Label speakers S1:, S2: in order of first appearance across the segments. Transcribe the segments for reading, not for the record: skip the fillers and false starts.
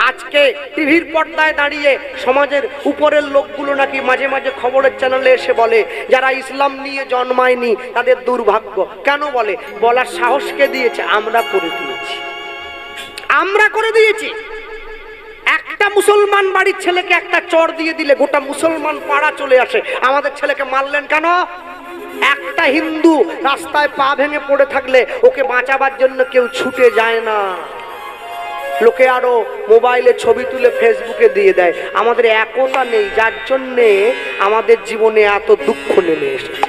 S1: আজকে টিভির পর্দায় দাঁড়িয়ে সমাজের উপরের লোকগুলো নাকি মাঝে মাঝে খবরের চ্যানেলে এসে বলে যারা ইসলাম নিয়ে জন্মায়নি তাদের দুর্ভাগ্য। কেন বলে? বলার সাহস কে দিয়েছে? আমরা করে দিয়েছি, আমরা করে দিয়েছি। একটা মুসলমান বাড়ির ছেলেকে একটা চড় দিয়ে দিলে গোটা মুসলমান পাড়া চলে আসে। আমাদের ছেলেকে মারলেন কেন? একটা হিন্দু রাস্তায় পা ভেঙে পড়ে থাকলে ওকে বাঁচাবার জন্য কেউ ছুটে যায় না, লোকে আরো মোবাইলে ছবি তুলে ফেসবুকে দিয়ে দেয়। আমাদের একতা নেই, যার জন্যে আমাদের জীবনে এত দুঃখ নেমে এসেছে।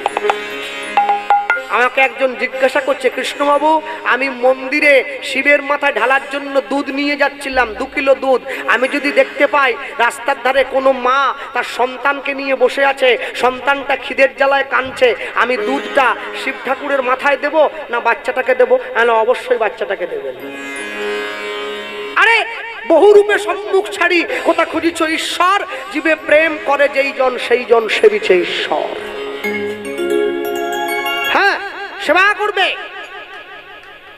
S1: আমাকে একজন জিজ্ঞাসা করছে, কৃষ্ণবাবু আমি মন্দিরে শিবের মাথায় ঢালার জন্য দুধ নিয়ে যাচ্ছিলাম, 2 কিলো দুধ। আমি যদি দেখতে পাই রাস্তার ধারে কোনো মা তার সন্তানকে নিয়ে বসে আছে, সন্তানটা খিদের জ্বালায় কাঁদছে, আমি দুধটা শিব ঠাকুরের মাথায় দেব না বাচ্চাটাকে দেবো? অবশ্যই বাচ্চাটাকে দেবেন। আরে বহু রূপে সম্মুখ ছাড়ি কোথা খুঁজিছ ঈশ্বর, জীবে প্রেম করে যেই জন সেই জন সেবিছে ঈশ্বর। হ্যাঁ, সেবা করবে।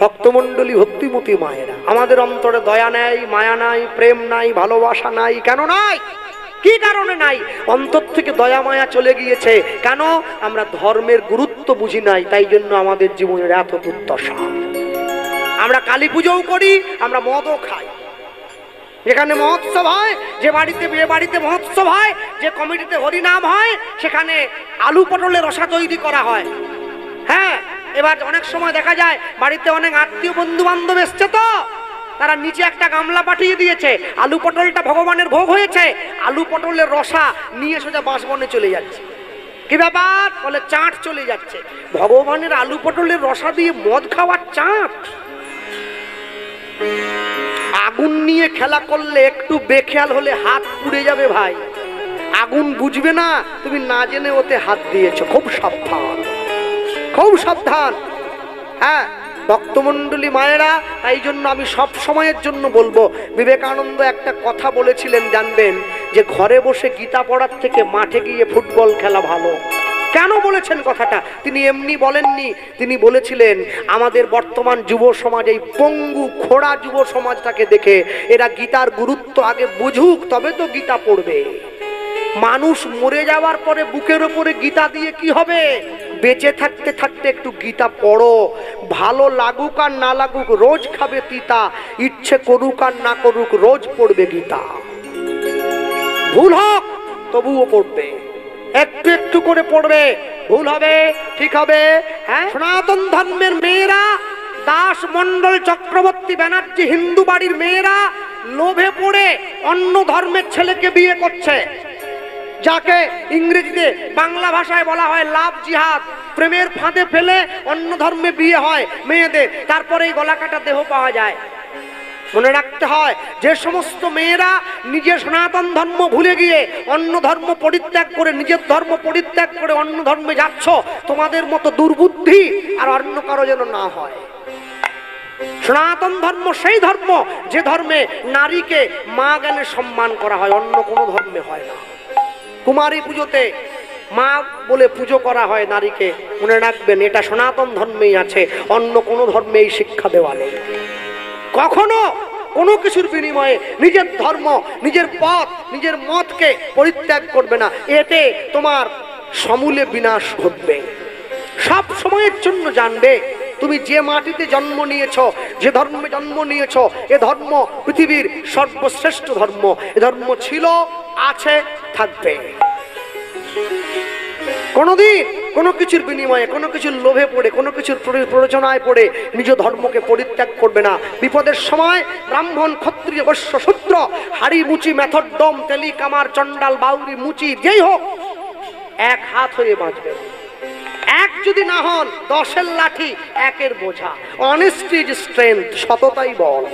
S1: ভক্তমণ্ডলী, ভক্তিমতী মায়েরা, আমাদের অন্তরে দয়া নাই, মায়া নাই, প্রেম নাই, ভালোবাসা নাই। কেন নাই? কি কারণে নাই? অন্তর থেকে দয়া মায়া চলে গিয়েছে। কেন? আমরা ধর্মের গুরুত্ব বুঝি নাই, তাই জন্য আমাদের জীবনের এত দুর্দশা। আমরা কালী পুজোও করি, আমরা মদও খাই। যেখানে মহোৎসব হয়, যে বাড়িতে বিয়ে বাড়িতে মহোৎসব হয়, যে কমিটিতে হরিনাম হয়, সেখানে আলু পটলের রসা তৈরি করা হয়। হ্যাঁ, এবার অনেক সময় দেখা যায় বাড়িতে অনেক আত্মীয় বন্ধু বান্ধব এসছে, তো তারা নিচে একটা গামলা পাঠিয়ে দিয়েছে, আলু পটলটা ভগবানের ভোগ হয়েছে, আলু পটলের রসা নিয়ে সোজা বাঁশবনে চলে যাচ্ছে। কি ব্যাপার? বলে চাট চলে যাচ্ছে। ভগবানের আলু পটলের রসা দিয়ে মদ খাওয়ার চাট? আগুন নিয়ে খেলা করলে একটু বেখেয়াল হলে হাত পুড়ে যাবে ভাই। আগুন বুঝবে না, তুমি না জেনে ওতে হাত দিয়েছো। খুব সাবধান, খুব সাবধান। হ্যাঁ ভক্তমণ্ডলী মায়েরা, তাই জন্য আমি সব সময়ের জন্য বলবো, বিবেকানন্দ একটা কথা বলেছিলেন জানবেন, যে ঘরে বসে গীতা পড়ার থেকে মাঠে গিয়ে ফুটবল খেলা ভালো। কেন বলেছেন কথাটা? তিনি এমনি বলেননি, তিনি বলেছিলেন আমাদের বর্তমান যুব সমাজ, এই পঙ্গু খোড়া যুব সমাজটাকে দেখে এরা গীতার গুরুত্ব আগে বুঝুক, তবে তো গীতা পড়বে। মানুষ মরে যাওয়ার পরে বুকের ওপরে গীতা দিয়ে কি হবে? বেঁচে থাকতে থাকতে একটু গীতা পড়ো, ভালো লাগুক আর না লাগুক রোজ খাবে তিতা, ইচ্ছে করুক আর না করুক রোজ পড়বে গীতা। ভুল হোক তবুও পড়বে, একটু একটু করে পড়বে। ভুল হবে, ঠিক হবে। হ্যাঁ, সনাতন ধর্মের মেয়েরা, দাস মন্ডল চক্রবর্তী ব্যানার্জি হিন্দু বাড়ির মেয়েরা লোভে পড়ে অন্য ধর্মের ছেলেকে বিয়ে করছে, যাকে ইংরেজিতে বাংলা ভাষায় বলা হয় লাভ জিহাদ। প্রেমের ফাঁদে ফেলে অন্য ধর্মে বিয়ে হয় মেয়েদের, তারপরে এই গলা কাটা দেহ পাওয়া যায়। মনে রাখতে হয়, যে সমস্ত মেয়েরা নিজের সনাতন ধর্ম ভুলে গিয়ে অন্য ধর্ম পরিত্যাগ করে, নিজের ধর্ম পরিত্যাগ করে অন্য ধর্মে যাচ্ছ, তোমাদের মতো দুর্বুদ্ধি আর অন্য কারো যেন না হয়। সনাতন ধর্ম সেই ধর্ম যে ধর্মে নারীকে মা গেলে সম্মান করা হয়, অন্য কোনো ধর্মে হয় না। কুমারী পুজোতে মা বলে পুজো করা হয় নারীকে, মনে রাখবেন এটা সনাতন ধর্মেই আছে, অন্য কোনো ধর্মে এই শিক্ষা দেওয়া নেই। কখনো কোনো কিছুর বিনিময়ে নিজের ধর্ম, নিজের পথ, নিজের মতকে পরিত্যাগ করবে না, এতে তোমার সমূলে বিনাশ ঘটবে। সব সময়ের জন্য জানবে, তুমি যে মাটিতে জন্ম নিয়েছ, যে ধর্মে জন্ম নিয়েছ, এ ধর্ম পৃথিবীর সর্বশ্রেষ্ঠ ধর্ম। এ ধর্ম ছিল, আছে, থাকবে। কোনদিন কোনো কিছুর বিনিময়ে, কোনো কিছুর লোভে পড়ে, কোনো কিছুর প্ররোচনায় পড়ে নিজ ধর্মকে পরিত্যাগ করবে না। বিপদের সময় ব্রাহ্মণ, ক্ষত্রিয়, বৈশ্য, শূদ্র, হাড়ি মুচি, মেথর ডম, তেলি কামার, চণ্ডাল, বাউরি, মুচি, যেই হোক, এক হাত হয়ে বাঁচবে। এক যদি না হন 10-এর লাঠি, 1-এর বোঝা। অনেস্টি ইজ স্ট্রেংথ, সততাই বল।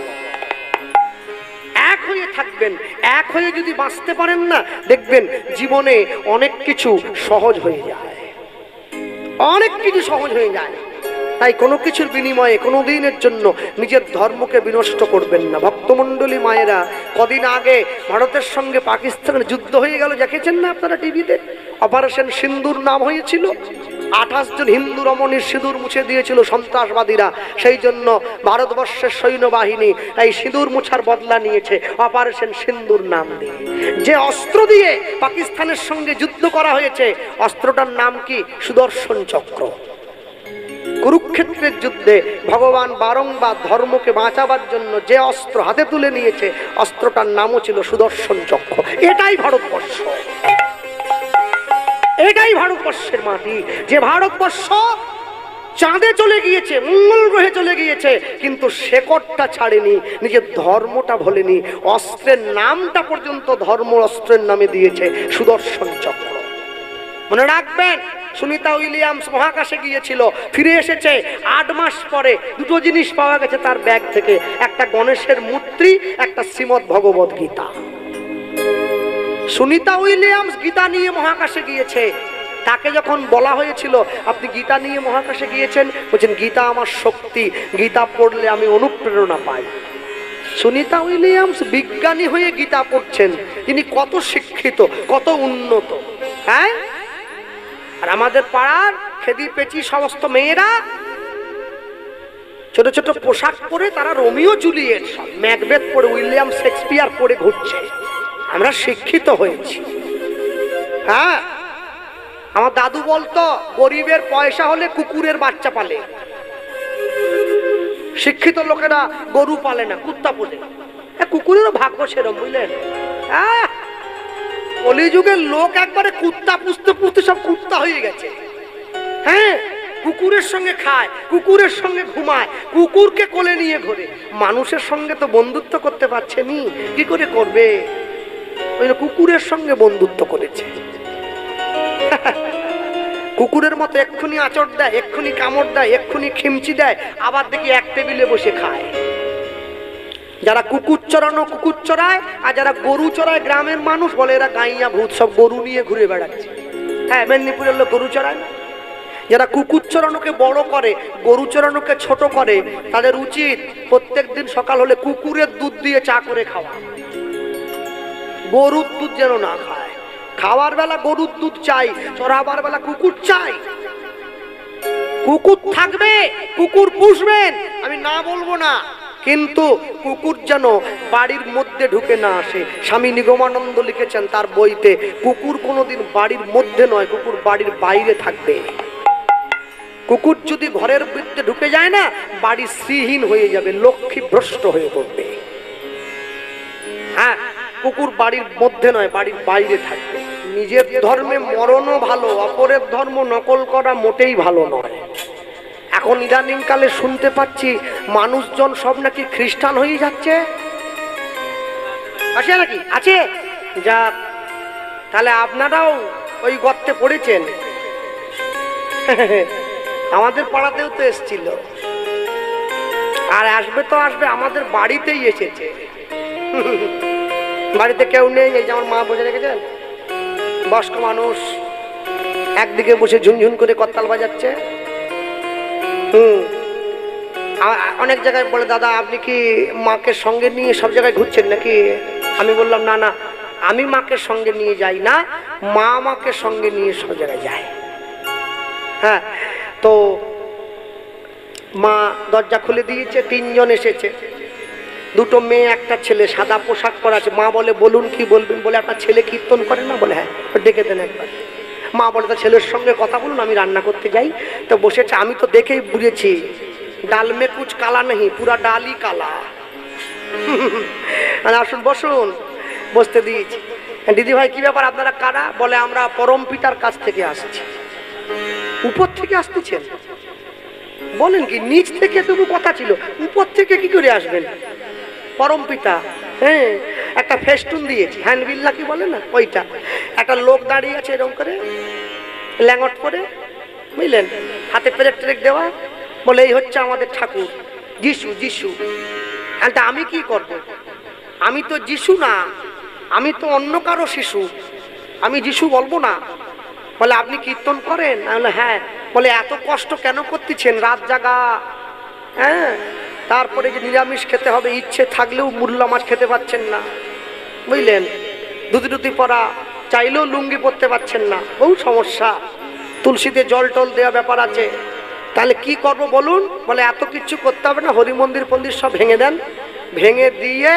S1: এক হয়ে থাকবেন, এক হয়ে যদি বাঁচতে পারেন না, দেখবেন জীবনে অনেক কিছু সহজ হয়ে যায়, অনেক কিছু সহজ হয়ে যায়। তাই কোনো কিছুর বিনিময়ে কোনো দিনের জন্য নিজের ধর্মকে বিনষ্ট করবেন না। ভক্তমণ্ডলী মায়েরা, কদিন আগে ভারতের সঙ্গে পাকিস্তানের যুদ্ধ হয়ে গেল, দেখেছেন না আপনারা টিভিতে? অপারেশন সিন্দুর নাম হয়েছিল। 28 জন হিন্দু রমণীর সিঁদুর মুছে দিয়েছিল সন্ত্রাসবাদীরা, সেই জন্য ভারতবর্ষের সৈন্যবাহিনী এই সিঁদুর মুছার বদলা নিয়েছে অপারেশন সিন্দুর নাম দিয়ে। যে অস্ত্র দিয়ে পাকিস্তানের সঙ্গে যুদ্ধ করা হয়েছে অস্ত্রটার নাম কি? সুদর্শন চক্র। কুরুক্ষেত্রের যুদ্ধে ভগবান বারংবার ধর্মকে বাঁচাবার জন্য যে অস্ত্র হাতে তুলে নিয়েছে অস্ত্রটার নামও ছিল সুদর্শন চক্র। এটাই ভারতবর্ষ, এটাই ভারতবর্ষের মাটি। যে ভারতবর্ষ চাঁদে চলে গিয়েছে, মঙ্গল গ্রহে চলে গিয়েছে, কিন্তু শেকড়টা ছাড়েনি, নিজের ধর্মটা ভোলেনি। অস্ত্রের নামটা পর্যন্ত ধর্ম অস্ত্রের নামে দিয়েছে সুদর্শন চক্র। মনে রাখবেন, সুনিতা উইলিয়ামস মহাকাশে গিয়েছিল, ফিরে এসেছে 8 মাস পরে। দুটো জিনিস পাওয়া গেছে তার ব্যাগ থেকে, একটা গণেশের মূর্তি, একটা শ্রীমদ্ ভগবত গীতা। সুনিতা উইলিয়ামস গীতা নিয়ে মহাকাশে গিয়েছে। তাকে যখন বলা হয়েছিল আপনি গীতা নিয়ে মহাকাশে গিয়েছেন, বলছেন গীতা আমার শক্তি, গীতা পড়লে আমি অনুপ্রেরণা পাই। সুনিতা উইলিয়ামস বিজ্ঞানী হয়ে গীতা পড়ছেন, তিনি কত শিক্ষিত, কত উন্নত। হ্যাঁ, আর আমাদের পাড়ার খেদি পেচি সমস্ত মেয়েরা ছোট ছোট পোশাক পরে, তারা রোমিও জুলিয়েট, ম্যাকবেথ পরে, উইলিয়াম শেক্সপিয়ার পরে ঘুরছে। আমরা শিক্ষিত হয়েছি। হ্যাঁ, আমার দাদু বলতো গরিবের পয়সা হলে কুকুরের বাচ্চা পালে, শিক্ষিত লোকেরা গরু পালে না, কুত্তা পালে। কুকুরেরও ভাগ্য সেরকম, বুঝলেন? কলিযুগের লোক একবারে কুত্তা পুষতে পুষতে সব কুত্তা হয়ে গেছে। হ্যাঁ, কুকুরের সঙ্গে খায়, কুকুরের সঙ্গে ঘুমায়, কুকুরকে কোলে নিয়ে ঘোরে। মানুষের সঙ্গে তো বন্ধুত্ব করতে পারছে নি, কি করে করবে? ওই কুকুরের সঙ্গে বন্ধুত্ব করেছে। কুকুরের মতো এক্ষুনি আঁচড় দেয়, এক্ষুনি কামড় দেয়, এক্ষুনি খিমচি দেয়, আবার দেখি এক টেবিলে বসে খায়। যারা কুকুর চড়ানো কুকুর চড়ায়, আর যারা গরু চড়ায় গ্রামের মানুষ বলে এরা গাইয়া ভূত, সব গরু নিয়ে ঘুরে বেড়াচ্ছে। হ্যাঁ, মেদিনীপুরের লোক গরু চড়ায়। যারা কুকুর চড়ানোকে বড় করে, গরু চড়ানোকে ছোট করে, তাদের উচিত প্রত্যেক দিন সকাল হলে কুকুরের দুধ দিয়ে চা করে খাওয়া, গরুর দুধ যেন না খায়। খাওয়ার বেলা গরুর দুধ চাই, চড়াবার বেলা কুকুর চাই। কুকুর থাকবে, কুকুর পুষবেন, আমি না বলবো না, কিন্তু কুকুর যেন বাড়ির মধ্যে ঢুকে না আসে। স্বামী নিগমানন্দ লিখেছেন তার বইতে, কুকুর কোনোদিন বাড়ির মধ্যে নয়, কুকুর বাড়ির বাইরে থাকবে। কুকুর যদি ঘরের মধ্যে ঢুকে যায় না, বাড়ি শ্রীহীন হয়ে যাবে, লক্ষ্মী ভ্রষ্ট হয়ে পড়বে। হ্যাঁ, কুকুর বাড়ির মধ্যে নয়, বাড়ির বাইরে থাকবে। নিজের ধর্মে মরণও ভালো, অপরের ধর্ম নকল করা মোটেই ভালো নয়। এখন ইদানিং কালে শুনতে পাচ্ছি মানুষজন সব নাকি খ্রিস্টান হয়ে যাচ্ছে। আছে নাকি? আছে? যা, তাহলে আপনারাও ওই গর্তে পড়েছেন। আমাদের পাড়াতেও তো এসেছিল, আর আসবে তো আসবে, আমাদের বাড়িতেই এসেছে। বাড়িতে কেউ নেই, এই যে আমার মা বসে রেখেছেন, বয়স্ক মানুষ, একদিকে বসে ঝুনঝুন করে করতাল বাজাচ্ছে। অনেক জায়গায় বলে দাদা আপনি কি মাকে সঙ্গে নিয়ে সব জায়গায় ঘুরছেন নাকি? আমি বললাম না না, আমি মাকে সঙ্গে নিয়ে যাই না, মা আমাকে সঙ্গে নিয়ে সব জায়গায় যায়। হ্যাঁ, তো মা দরজা খুলে দিয়েছে, 3 জন এসেছে, 2 মেয়ে 1 ছেলে, সাদা পোশাক পরা আছে। মা বলে বলুন কি বলবেন? বলে আপনার ছেলে কীর্তন করে না? বলে হ্যাঁ। ডেকে দেন একবার। মা বলে তার ছেলের সঙ্গে কথা বলুন, আমি রান্না করতে যাই। তো বসেছে, আমি তো দেখেই বুঝেছি ডাল মে কুচ কালা নেই, পুরা ডালই কালা। আসুন বসুন, বসতে দিয়েছি। দিদি ভাই কি ব্যাপার, আপনারা কারা? বলে আমরা পরম পিতার কাছ থেকে আসছি। উপর থেকে আসতেছেন? বলেন কি, নিচ থেকে তবু কথা ছিল, উপর থেকে কি করে আসবেন? পরম পিতা, হ্যাঁ, একটা ফেস্টুন দিয়েছি, হ্যান্ডবিল কি বলে না, ওইটা। একটা লোক দাঁড়িয়ে আছে এরকম করে, ল্যাঙ্গট করে, বুঝলেন, হাতে প্লেট ট্রেক দেওয়া। বলে এই হচ্ছে আমাদের ঠাকুর যিশু। যিশু, আমি কি করব? আমি তো যিশু না, আমি তো অন্য কারো শিশু, আমি যিশু বলবো না। বলে আপনি কীর্তন করেন? বলে হ্যাঁ। বলে এত কষ্ট কেন করতেছেন, রাত জাগা? হ্যাঁ, তারপরে যে নিরামিষ খেতে হবে, ইচ্ছে থাকলেও মুরলা মাছ খেতে পাচ্ছেন না, বুঝলেন, ধুতি পরা, চাইলেও লুঙ্গি পরতে পাচ্ছেন না, বহু সমস্যা। তুলসীতে জল টল দেওয়া ব্যাপার আছে। তাহলে কি করবো বলুন? বলে এত কিছু করতে হবে না, হরি মন্দির ফন্দির সব ভেঙে দেন, ভেঙে দিয়ে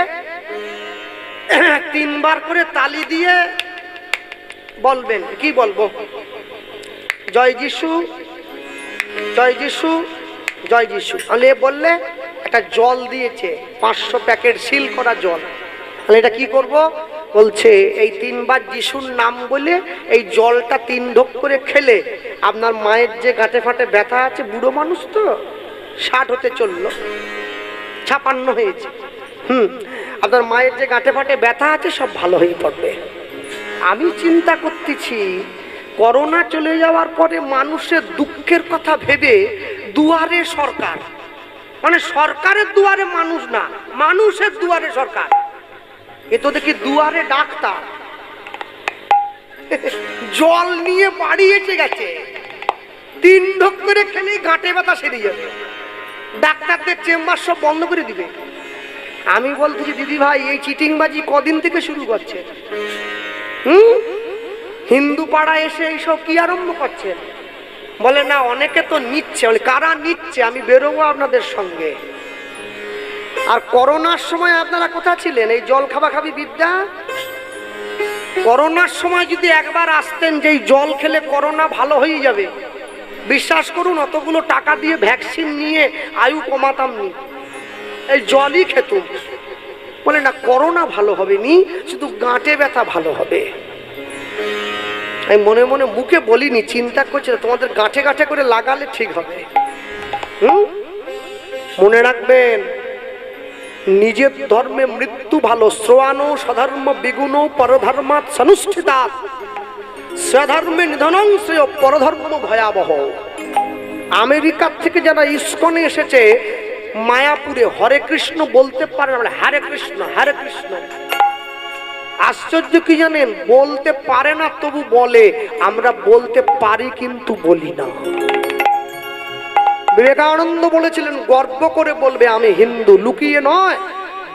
S1: 3 বার করে তালি দিয়ে বলবেন। কি বলবো? জয় যিশু, জয় যিশু, জয় যিশু। তাহলে বললে একটা জল দিয়েছে, 500 প্যাকেট সিল করা জল। তাহলে এটা কি করব? বলছে এই 3 বার যিশুর নাম বলে এই জলটা 3 ঢোক করে খেলে আপনার মায়ের যে গাঁটে ফাটে ব্যথা আছে, বুড়ো মানুষ তো 60 হতে চললো, 56 হয়েছে, আপনার মায়ের যে গাঁটে ফাটে ব্যথা আছে সব ভালো হয়ে পড়বে। আমি চিন্তা করতেছি করোনা চলে যাওয়ার পরে মানুষের দুঃখের কথা ভেবে দুয়ারে সরকার, মানে সরকারের দুয়ারে মানুষ না, মানুষের দুয়ারে সরকার। এ তো দেখি দুয়ারে ডাক্তার জল নিয়ে বাড়ি এসে গেছে, 3 ঢোক করে খেলে গাঁটে ব্যথা সেরে যাবে, ডাক্তারদের চেম্বার সব বন্ধ করে দিবে। আমি বলতেছি দিদি ভাই এই চিটিংবাজি কদিন থেকে শুরু করছে? হিন্দু পাড়া এসে এইসব কি আরম্ভ করছে? বলে না অনেকে তো নিচ্ছে। বলে কারা নিচ্ছে? আমি বেরোবো আপনাদের সঙ্গে। আর করোনার সময় আপনারা কোথায় ছিলেন? এই জল খাবাখাবি বিদ্যা। করোনার সময় যদি একবার আসতেন যে জল খেলে করোনা ভালো হয়ে যাবে, বিশ্বাস করুন অতগুলো টাকা দিয়ে ভ্যাকসিন নিয়ে আয়ু কমাতাম নি, এই জলই খেতুম। বলে না করোনা ভালো হবে নি, শুধু গাঁটে ব্যথা ভালো হবে। আমি মনে মনে মুখে বলিনি, চিন্তা করছি তোমাদের গাঁঠে গাঁঠে করে লাগালে ঠিক হবে। মনে রাখবেন নিজের ধর্মে মৃত্যু ভালো। শ্রোয়ানো স্বধর্ম বিগুণ পরধর্মাৎ সনুষ্ঠিতাৎ, স্বধর্মে নিধনং শ্রেয় পরধর্ম ভয়াবহ। আমেরিকার থেকে যারা ইস্কনে এসেছে মায়াপুরে হরে কৃষ্ণ বলতে পারে না, হরে কৃষ্ণ হরে কৃষ্ণ। আশ্চর্য কি জানেন? বলতে পারে না তবু বলে, আমরা বলতে পারি কিন্তু বলি না। বিবেকানন্দ বলেছিলেন গর্ব করে বলবে আমি হিন্দু, লুকিয়ে নয়,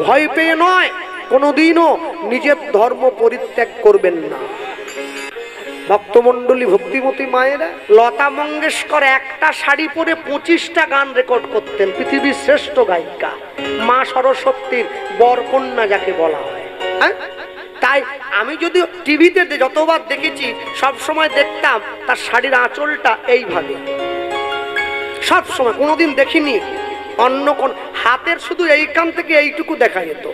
S1: ভয় পেয়ে নয়, কোনোদিনও নিজের ধর্ম পরিত্যাগ করবেন না। ভক্তমন্ডলী ভক্তিমতী মায়েরা, লতা মঙ্গেশকর একটা শাড়ি পরে 25টা গান রেকর্ড করতেন, পৃথিবীর শ্রেষ্ঠ গায়িকা, মা সরস্বতীর বরকন্যা যাকে বলা হয়। হ্যাঁ, তাই আমি যদি টিভিতে যতবার দেখেছি সব সময় দেখতাম তার শাড়ির আঁচলটা এইভাবে, সব সময়। কোনোদিন দেখিনি অন্য কোন, হাতের শুধু এইখান থেকে এইটুকু দেখা যেত।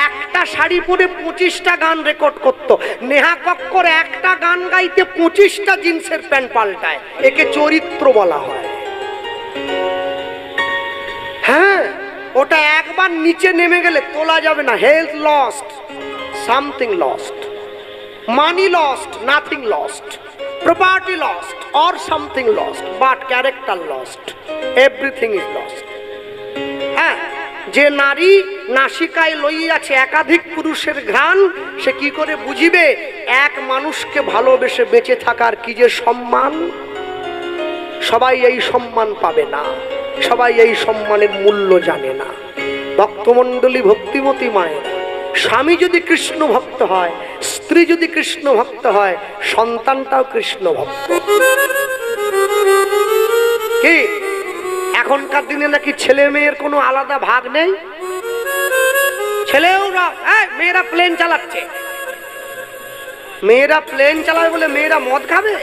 S1: একটা শাড়ি পরে 25টা গান রেকর্ড করতো। নেহা কক্কর একটা গান গাইতে 25টা জিন্সের প্যান্ট পাল্টায়, একে চরিত্র বলা হয়। হ্যাঁ, ওটা একবার নিচে নেমে গেলে তোলা যাবে না। Health lost, something lost, money lost, nothing lost, property lost or something lost, but character lost, everything is lost. হ্যাঁ, যে নারী নাসিকায় লইয়াছে একাধিক পুরুষের ঘ্রাণ, সে কি করে বুঝিবে এক মানুষকে ভালোবেসে বেঁচে থাকার কি যে সম্মান? সবাই এই সম্মান পাবে না, সবাই এই সম্মানের মূল্য জানে না। ভক্তমণ্ডলী ভক্তিমতী মায়েরা, স্বামী যদি কৃষ্ণ ভক্ত হয়, স্ত্রী যদি কৃষ্ণ ভক্ত হয়, সন্তানটাও কৃষ্ণ ভক্ত। কি এখনকার দিনে নাকি ছেলে মেয়ের কোনো আলাদা ভাগ নেই? ছেলেও মেয়েরা প্লেন চালাচ্ছে, মেয়েরা প্লেন চালাবে বলে মেয়েরা মদ খাবে?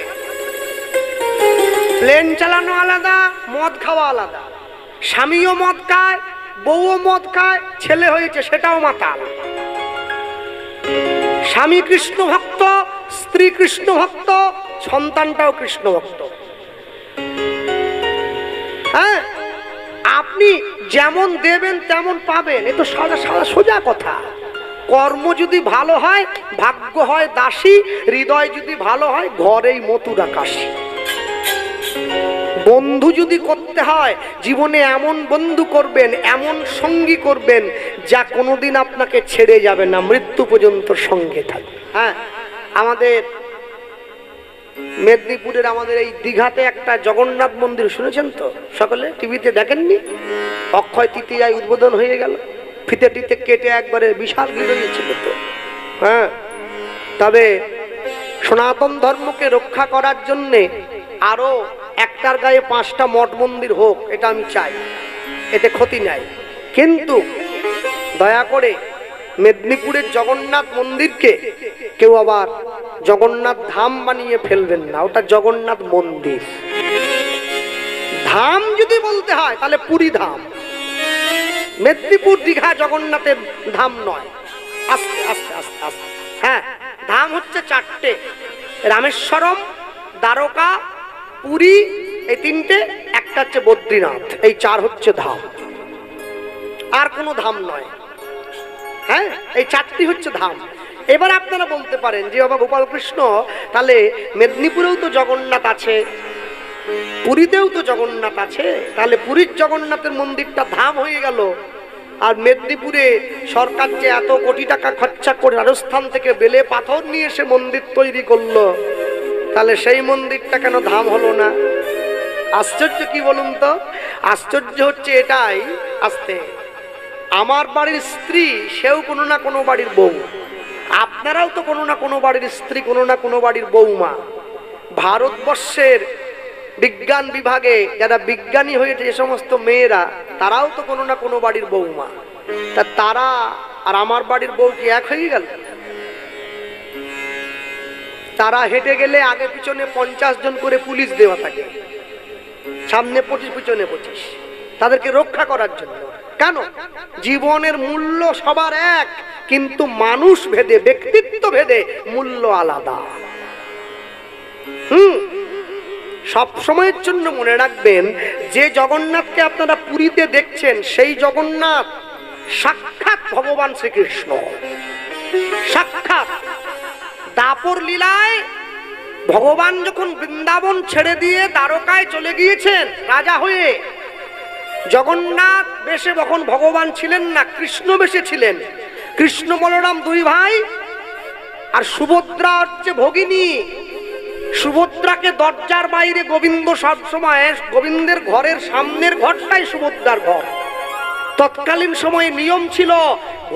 S1: প্লেন চালানো আলাদা, মদ খাওয়া আলাদা। স্বামীও মদ খায়, বউও মদ খায়, ছেলে হয়েছে সেটাও মাতাল। স্বামী কৃষ্ণ ভক্ত, স্ত্রী কৃষ্ণ ভক্ত, সন্তানটাও কৃষ্ণ ভক্ত। হ্যাঁ, আপনি যেমন দেবেন তেমন পাবেন, এ তো সাদা সাদা সোজা কথা। কর্ম যদি ভালো হয় ভাগ্য হয় দাসী, হৃদয় যদি ভালো হয় ঘরেই মথুরা কাশী। বন্ধু যদি করতে হয় জীবনে এমন বন্ধু করবেন, এমন সঙ্গী করবেন যা কোনোদিন আপনাকে ছেড়ে যাবে না, মৃত্যু পর্যন্ত সঙ্গে থাকবে। হ্যাঁ, আমাদের মেদিনীপুরের আমাদের এই দীঘাতে একটা জগন্নাথ মন্দির শুনেছেন তো সকলে? টিভিতে দেখেননি? অক্ষয় তৃতীয়ায় উদ্বোধন হয়ে গেল, ফিতে টিতে কেটে একবারে বিশাল ভিড় হয়েছিল তো। হ্যাঁ, তবে সনাতন ধর্মকে রক্ষা করার জন্যে আরো একটার গায়ে 5টা মঠ মন্দির হোক, এটা আমি চাই, এতে ক্ষতি নাই। কিন্তু দয়া করে মেদিনীপুরের জগন্নাথ মন্দিরকে কেউ আবার জগন্নাথ ধাম বানিয়ে ফেলবেন না, ওটা জগন্নাথ মন্দির। ধাম যদি বলতে হয় তাহলে পুরী ধাম, মেদিনীপুর দীঘা জগন্নাথের ধাম নয়। আস্তে আস্তে আস্তে আস্তে, হ্যাঁ, ধাম হচ্ছে 4টে, রামেশ্বরম, দ্বারকা, পুরী, এই 3টে, একটা হচ্ছে বদ্রীনাথ, এই 4 হচ্ছে ধাম, আর কোনো ধাম নয়। হ্যাঁ, এই 4টি হচ্ছে ধাম। এবার আপনারা বলতে পারেন যে বাবা গোপালকৃষ্ণ, তাহলে মেদিনীপুরেও তো জগন্নাথ আছে, পুরীতেও তো জগন্নাথ আছে, তাহলে পুরীর জগন্নাথের মন্দিরটা ধাম হয়ে গেল, আর মেদিনীপুরে সরকার যে এত কোটি টাকা খরচা করে রাজস্থান থেকে বেলে পাথর নিয়ে এসে মন্দির তৈরি করলো, তাহলে সেই মন্দিরটা কেন ধাম হলো না? আশ্চর্য কি বলুন তো? আশ্চর্য হচ্ছে এটাই, আস্তে, আমার বাড়ির স্ত্রী সেও কোনো না কোনো বাড়ির বউ, আপনারাও তো কোনো না কোনো বাড়ির স্ত্রী, কোনো না কোনো বাড়ির বউমা। ভারতবর্ষের বিজ্ঞান বিভাগে যারা বিজ্ঞানী হয়েছে যে সমস্ত মেয়েরা, তারাও তো কোনো না কোনো বাড়ির বউমা। তা তারা আর আমার বাড়ির বউ কি এক হয়ে গেল? তারা হেঁটে গেলে আগে পিছনে 50 জন করে পুলিশ দেওয়া থাকে, সামনে 25 পিছনে 25, তাদেরকে রক্ষা করার জন্য। কেন? জীবনের মূল্য সবার এক, কিন্তু মানুষ ভেদে, ব্যক্তিত্ব ভেদে মূল্য আলাদা। সব সময়ের জন্য মনে রাখবেন, যে জগন্নাথকে আপনারা পুরীতে দেখছেন, সেই জগন্নাথ সাক্ষাৎ ভগবান শ্রীকৃষ্ণ। সাক্ষাৎ দাপর লীলায় ভগবান যখন বৃন্দাবন ছেড়ে দিয়ে দ্বারকায় চলে গিয়েছেন রাজা হয়ে, জগন্নাথ বেশে তখন ভগবান ছিলেন না, কৃষ্ণ বেশে ছিলেন। কৃষ্ণ বলরাম 2 ভাই, আর সুভদ্রা হচ্ছে ভগিনী। সুভদ্রাকে দরজার বাইরে গোবিন্দ সবসময়, গোবিন্দের ঘরের সামনের ঘরটাই সুভদ্রার ঘর। তৎকালীন সময়ে নিয়ম ছিল,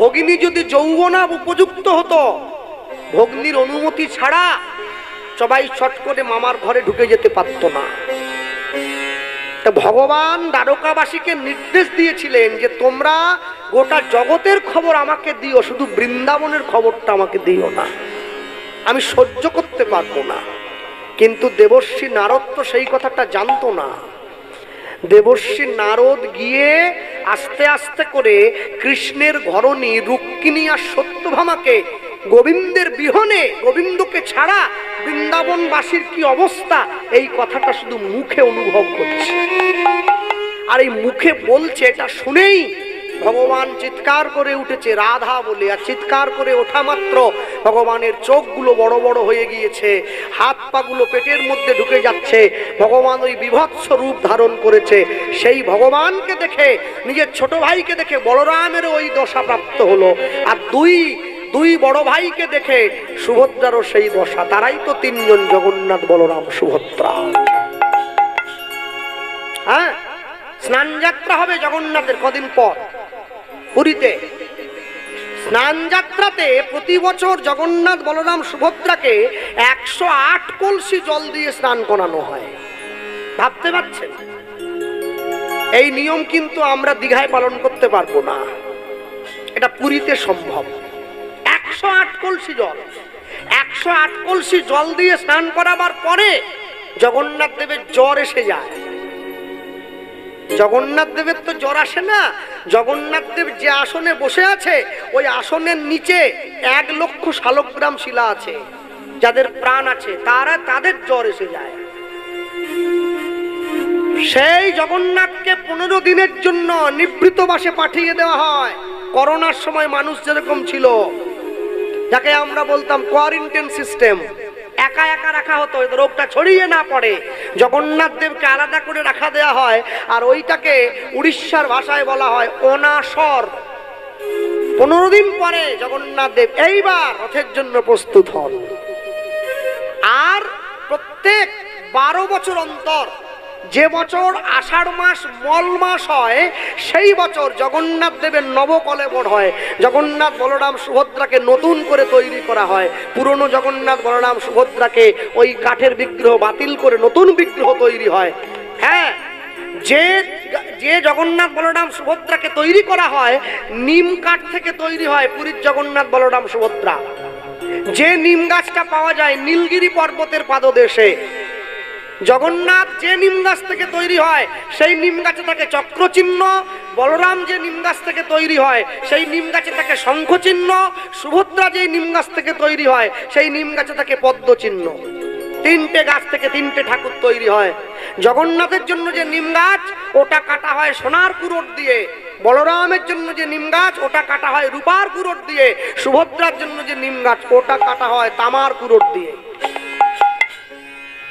S1: ভগিনী যদি যৌবনা উপযুক্ত হতো, ভগ্নির অনুমতি ছাড়া সবাই ছট করে মামার ঘরে ঢুকে যেতে পারত না। ভগবান দ্বারকাবাসীকে নির্দেশ দিয়েছিলেন যে তোমরা গোটা জগতের খবর আমাকে দিও, শুধু বৃন্দাবনের খবরটা আমাকে দিও না, আমি সহ্য করতে পারবো না। কিন্তু দেবর্ষী নারদ তো সেই কথাটা জানতো না। দেবর্ষী নারদ গিয়ে আস্তে আস্তে করে কৃষ্ণের ঘরণী রুক্মিণী আর সত্যভামাকে গোবিন্দের বিহনে, গোবিন্দকে ছাড়া বৃন্দাবনবাসীর কি অবস্থা, এই কথাটা শুধু মুখে অনুভব করছে, আর এই মুখে বলছে। এটা শুনেই ভগবান চিৎকার করে উঠেছে রাধা বলে, আর চিৎকার করে ওঠা মাত্র ভগবানের চোখগুলো বড় বড় হয়ে গিয়েছে, হাত পাগুলো পেটের মধ্যে ঢুকে যাচ্ছে। ভগবান ওই বিভৎস রূপ ধারণ করেছে। সেই ভগবানকে দেখে, নিজের ছোট ভাইকে দেখে বলরামের ওই দশা প্রাপ্ত হলো, আর দুই বড় ভাইকে দেখে সুভদ্রারও সেই দশা। তারাই তো 3 জন, জগন্নাথ, বলরাম, সুভদ্রা। হ্যাঁ, স্নান যাত্রা হবে জগন্নাথের কদিন পর পুরীতে। স্নান যাত্রাতে প্রতি বছর জগন্নাথ, বলরাম, সুভদ্রাকে 108 কলসি জল দিয়ে স্নান করানো হয়। ভাবতে পারছেন? এই নিয়ম কিন্তু আমরা দীঘায় পালন করতে পারবো না, এটা পুরীতে সম্ভব। 108 কলসি জল, 108 কলসি জল দিয়ে স্নান করাবার পরে জগন্নাথ দেবের জ্বর এসে যায়। জগন্নাথ দেবের তো জ্বর আসে না, জগন্নাথ দেব যে আসনে বসে আছে ওই আসনের নিচে 1 লক্ষ শালগ্রাম শিলা আছে। যাদের প্রাণ আছে তাদের জ্বর এসে যায়। সেই জগন্নাথকে 15 দিনের জন্য নিভৃতবাসে পাঠিয়ে দেওয়া হয়। করোনার সময় মানুষ যেরকম ছিল, যাকে আমরা বলতাম কোয়ারেন্টাইন সিস্টেম, একা একা রাখা হতো, রোগটা ছড়িয়ে না পড়ে। জগন্নাথ দেবকে আলাদা করে রাখা দেওয়া হয়, আর ওইটাকে উড়িষ্যার ভাষায় বলা হয় অনাসর। 15 দিন পরে জগন্নাথ দেব এইবার রথের জন্য প্রস্তুত হন। আর প্রত্যেক 12 বছর অন্তর যে বছর আষাঢ় মাস মল মাস হয় সেই বছর জগন্নাথ দেবের নবকলেবর হয়। জগন্নাথ বলরাম সুভদ্রাকে নতুন করে তৈরি করা হয়। পুরনো জগন্নাথ বলরাম সুভদ্রাকে ওই কাঠের বিগ্রহ বাতিল করে নতুন বিগ্রহ তৈরি হয়। হ্যাঁ, যে যে জগন্নাথ বলরাম সুভদ্রাকে তৈরি করা হয় নিম কাঠ থেকে তৈরি হয় পুরীর জগন্নাথ বলরাম সুভদ্রা। যে নিম গাছটা পাওয়া যায় নীলগিরি পর্বতের পাদদেশে, জগন্নাথ যে নিম গাছ থেকে তৈরি হয় সেই নিম গাছে থাকে চক্র চিহ্ন। বলরাম যে নিম গাছ থেকে তৈরি হয় সেই নিম গাছে থাকে শঙ্খ চিহ্ন। সুভদ্রা যে নিম গাছ থেকে তৈরি হয় সেই নিম গাছে থাকে পদ্ম চিহ্ন। তিনটে গাছ থেকে তিনটে ঠাকুর তৈরি হয়। জগন্নাথের জন্য যে নিম গাছ ওটা কাটা হয় সোনার কুরোট দিয়ে। বলরামের জন্য যে নিম গাছ ওটা কাটা হয় রূপার কুরোট দিয়ে। সুভদ্রার জন্য যে নিম গাছ ওটা কাটা হয় তামার কুরোট দিয়ে।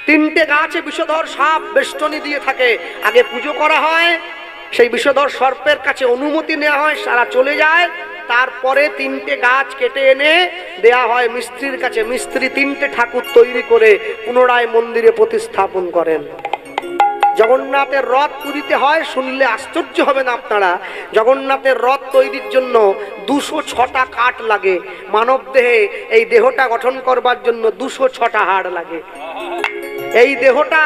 S1: তিনটে গাছে বিষধর সাপ বেষ্টনী দিয়ে থাকে। আগে পুজো করা হয়, সেই বিষধর সর্পের কাছে অনুমতি নেওয়া হয়, সারা চলে যায়। তারপরে তিনটে গাছ কেটে এনে দেয়া হয় মিস্ত্রির কাছে। মিস্ত্রি তিনটে ঠাকুর তৈরি করে পুনরায় মন্দিরে প্রতিস্থাপন করেন। জগন্নাথের রথ পুরীতে হয়, শুনলে আশ্চর্য হবেন আপনারা। জগন্নাথের রথ তৈরির জন্য 206টা কাঠ লাগে। মানব দেহে এই দেহটা গঠন করবার জন্য 206টা হাড় লাগে। এই দেহটা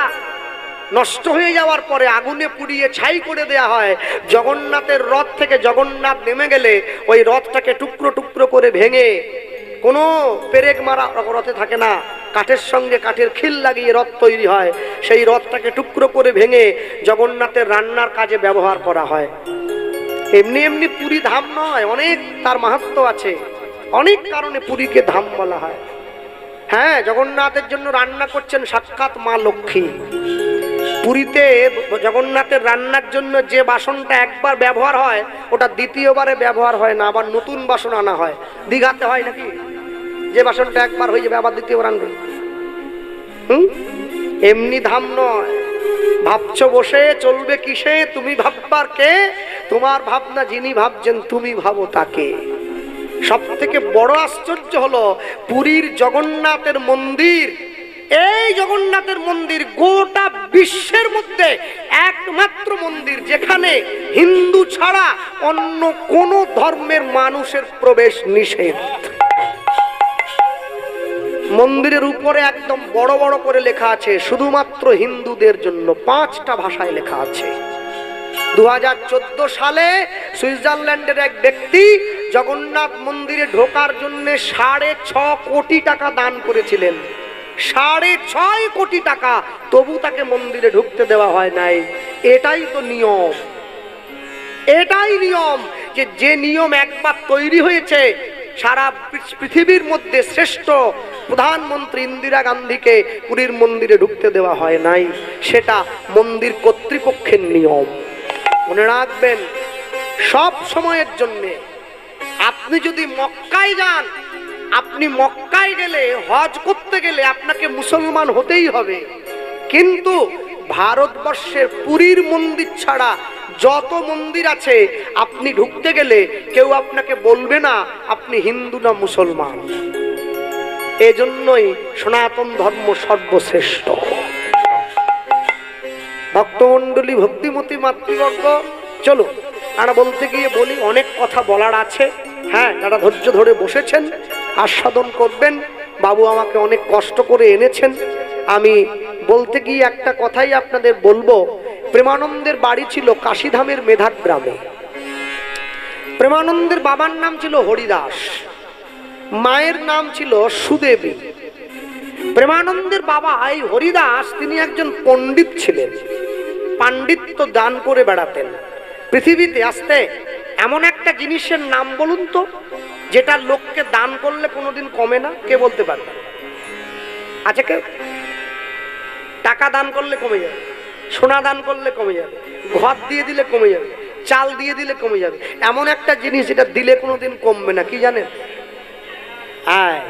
S1: নষ্ট হয়ে যাওয়ার পরে আগুনে পুড়িয়ে ছাই করে দেয়া হয়। জগন্নাথের রথ থেকে জগন্নাথ নেমে গেলে ওই রথটাকে টুকরো টুকরো করে ভেঙে, কোনো পেরেক মারা রথে থাকে না, কাঠের সঙ্গে কাঠের খিল লাগিয়ে রথ তৈরি হয়। সেই রথটাকে টুকরো করে ভেঙে জগন্নাথের রান্নার কাজে ব্যবহার করা হয়। এমনি এমনি পুরী ধাম নয়, অনেক তার মাহাত্ম্য আছে। অনেক কারণে পুরীকে ধাম বলা হয়। হ্যাঁ, জগন্নাথের জন্য রান্না করছেন সাক্ষাৎ মা লক্ষ্মী। পুরীতে জগন্নাথের রান্নার জন্য যে বাসনটা একবার ব্যবহার হয় ওটা দ্বিতীয়বারে ব্যবহার হয় না, আবার নতুন বাসন আনা হয়। দীঘাতে হয় নাকি, যে বাসনটা একবার হয়ে যাবে আবার দ্বিতীয়বার আনবে। এমনি ধাম নয়। ভাবছো বসে চলবে কিসে, তুমি ভাববার কে? তোমার ভাবনা যিনি ভাবছেন তুমি ভাবো তাকে। সব থেকে বড় আশ্চর্য হলো পুরীর জগন্নাথের মন্দির। এই জগন্নাথের মন্দির গোটা বিশ্বের মধ্যে একমাত্র মন্দির যেখানে হিন্দু ছাড়া অন্য কোন ধর্মের মানুষের প্রবেশ নিষেধ। মন্দিরের উপরে একদম বড় বড় করে লেখা আছে শুধুমাত্র হিন্দুদের জন্য, 5টা ভাষায় লেখা আছে। 2014 সালে সুইজারল্যান্ডের এক ব্যক্তি জগন্নাথ মন্দিরে ঢোকার জন্য 6.5 কোটি টাকা দান করেছিলেন। 6.5 কোটি টাকা, তবু তাকে মন্দিরে ঢুকতে দেওয়া হয় নাই। এটাই তো নিয়ম। এটাই নিয়ম, যে নিয়ম একবার তৈরি হয়েছে। সারা পৃথিবীর মধ্যে শ্রেষ্ঠ প্রধানমন্ত্রী ইন্দিরা গান্ধীকে পুরীর মন্দিরে ঢুকতে দেওয়া হয় নাই। সেটা মন্দির কর্তৃপক্ষের নিয়ম। মনে রাখবেন, সব সময়ের জন্য আপনি যদি মক্কায় যান, আপনি মক্কায় গেলে, হজ করতে গেলে আপনাকে মুসলমান হতেই হবে। কিন্তু ভারতবর্ষের পুরীর মন্দির ছাড়া যত মন্দির আছে আপনি ঢুকতে গেলে কেউ আপনাকে বলবে না আপনি হিন্দু না মুসলমান। এজন্যই সনাতন ধর্ম সর্বশ্রেষ্ঠ। ভক্তমন্ডলী, ভক্তিমতী মাতৃবর্গ, চলো আমরা বলতে গিয়ে বলি, অনেক কথা বলার আছে। হ্যাঁ, যারা ধৈর্য ধরে বসেছেন আস্বাদন করবেন। বাবু আমাকে অনেক কষ্ট করে এনেছেন। আমি বলতে গিয়ে একটা কথাই আপনাদের বলবো। প্রেমানন্দের বাড়ি ছিল কাশীধামের মেধার গ্রামে। প্রেমানন্দের বাবার নাম ছিল হরিদাস, মায়ের নাম ছিল সুদেবী। প্রেমানন্দের বাবা এই হরিদাস, তিনি একজন পণ্ডিত ছিলেন। পাণ্ডিত্য দান করে বেড়াতেন। পৃথিবীতে আসতে এমন একটা জিনিসের নাম বলুন তো, যেটা লোককে দান করলে কোনোদিন কমে না? কে বলতে পারবে? আছে কেউ? টাকা দান করলে কমে যাবে, সোনা দান করলে কমে যাবে, ঘর দিয়ে দিলে কমে যাবে, চাল দিয়ে দিলে কমে যাবে। এমন একটা জিনিস যেটা দিলে কোনোদিন কমবে না, কি জানেন? আয়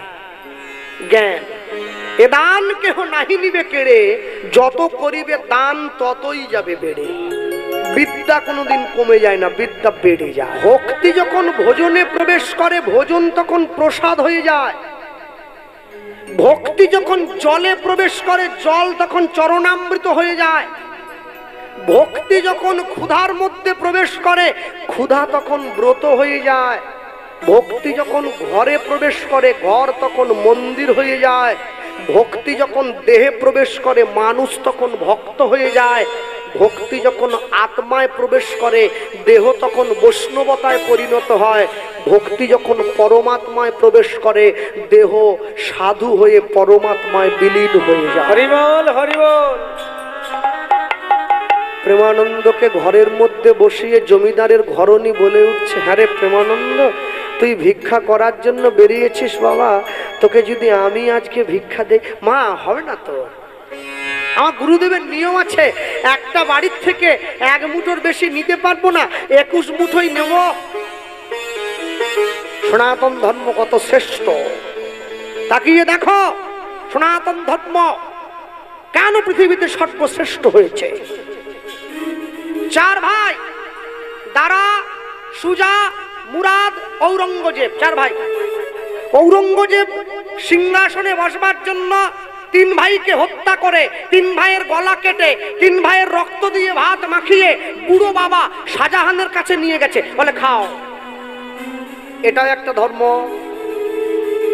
S1: জ্ঞান। এ দান কেহ নাহি নিবে কেড়ে, যত করিবে দান ততই যাবে বেড়ে। বিদ্যা কোনোদিন কমে যায় না, বিদ্যা বেড়ে যায়। ভক্তি যখন ভোজনে প্রবেশ করে, ভোজন তখন প্রসাদ হয়ে যায়। ভক্তি যখন জলে প্রবেশ করে, জল তখন চরণামৃত হয়ে যায়। ভক্তি যখন ক্ষুধার মধ্যে প্রবেশ করে, ক্ষুধা তখন ব্রত হয়ে যায়। ভক্তি যখন ঘরে প্রবেশ করে, ঘর তখন মন্দির হয়ে যায়। ভক্তি যখন দেহে প্রবেশ করে, মানুষ তখন ভক্ত হয়ে যায়। ভক্তি যখন আত্মায় প্রবেশ করে, দেহ তখন বৈষ্ণবতায় পরিণত হয়। ভক্তি যখন পরমাত্মায় প্রবেশ করে, দেহ সাধু হয়ে পরমাত্মায় বিলীন হয়ে যায়।
S2: হরি বল, হরি বল।
S1: প্রেমানন্দকে ঘরের মধ্যে বসিয়ে জমিদারের ঘরণী বলে উঠছে, হ্যাঁ রে প্রেমানন্দ, তুই ভিক্ষা করার জন্য বেরিয়েছিস বাবা, তোকে যদি আমি আজকে ভিক্ষা দেই। মা, হবে না তো, আমার গুরুদেবের নিয়ম আছে, একটা বাড়ির থেকে 1 মুঠোর বেশি নিতে পারবো না, 21 মুঠোই নেব। সনাতন ধর্ম কত শ্রেষ্ঠ, তাকিয়ে দেখো সনাতন ধর্ম কেন পৃথিবীতে সর্বশ্রেষ্ঠ হয়েছে। 4 ভাই, দারা, সুজা, মুরাদ, ঔরঙ্গজেব, 4 ভাই। ঔরঙ্গজেব সিংহাসনে বসবার জন্য 3 ভাইকে হত্যা করে, 3 ভাইয়ের গলা কেটে, 3 ভাইয়ের রক্ত দিয়ে ভাত মাখিয়ে বুড়ো বাবা শাহজাহানের কাছে নিয়ে গেছে, বলে খাও। এটাও একটা ধর্ম।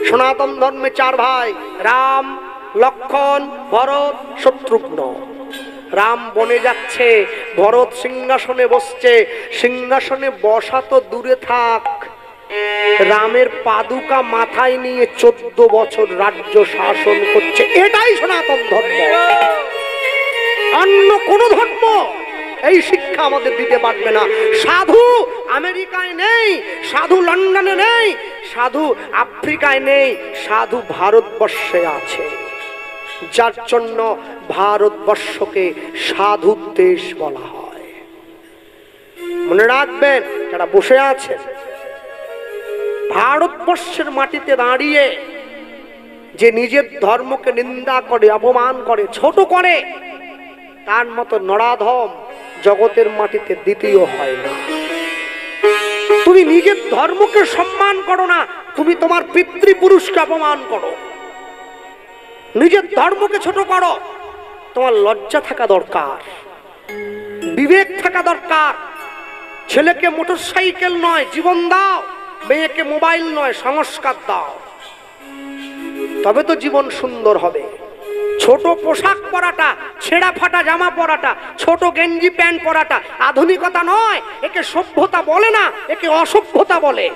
S1: সনাতন ধর্মে 4 ভাই, রাম, লক্ষ্মণ, ভরত, শত্রুঘ্ন। রাম বনে যাচ্ছে, ভরত সিংহাসনে বসছে। সিংহাসনে বসা তো দূরে থাক, রামের পাদুকা মাথায় নিয়ে 14 বছর রাজ্য শাসন করছে। এটাই সনাতন ধর্ম। অন্য কোন ধর্ম এই শিক্ষা আমাদের দিতে পারবে না। সাধু আমেরিকায় নেই, সাধু লন্ডনে নেই, সাধু আফ্রিকায় নেই, সাধু ভারতবর্ষে আছে। যার জন্য ভারতবর্ষকে সাধু দেশ বলা হয়। মনে রাখবেন, যারা বসে আছেন, ভারতবর্ষের মাটিতে দাঁড়িয়ে যে নিজের ধর্মকে নিন্দা করে, অপমান করে, ছোট করে, তার মতো নরাধম জগতের মাটিতে দ্বিতীয় হয় না। তুমি নিজের ধর্মকে সম্মান করো না, তুমি তোমার পিতৃপুরুষকে অপমান করো। নিজের ধর্মকে ছোট করো, তোমার লজ্জা থাকা দরকার, বিবেক থাকা দরকার। ছেলেকে মোটরসাইকেল নয় জীবন দাও, মেয়েকে মোবাইল নয় সংস্কার দাও, তবে তো জীবন সুন্দর হবে। ছোট পোশাক পরাটা, ছেঁড়া ফাটা জামা পরাটা, ছোট গেঞ্জি প্যান্ট পরাটা আধুনিকতা নয়, একে সভ্যতা বলে না, একে অসভ্যতা বলে,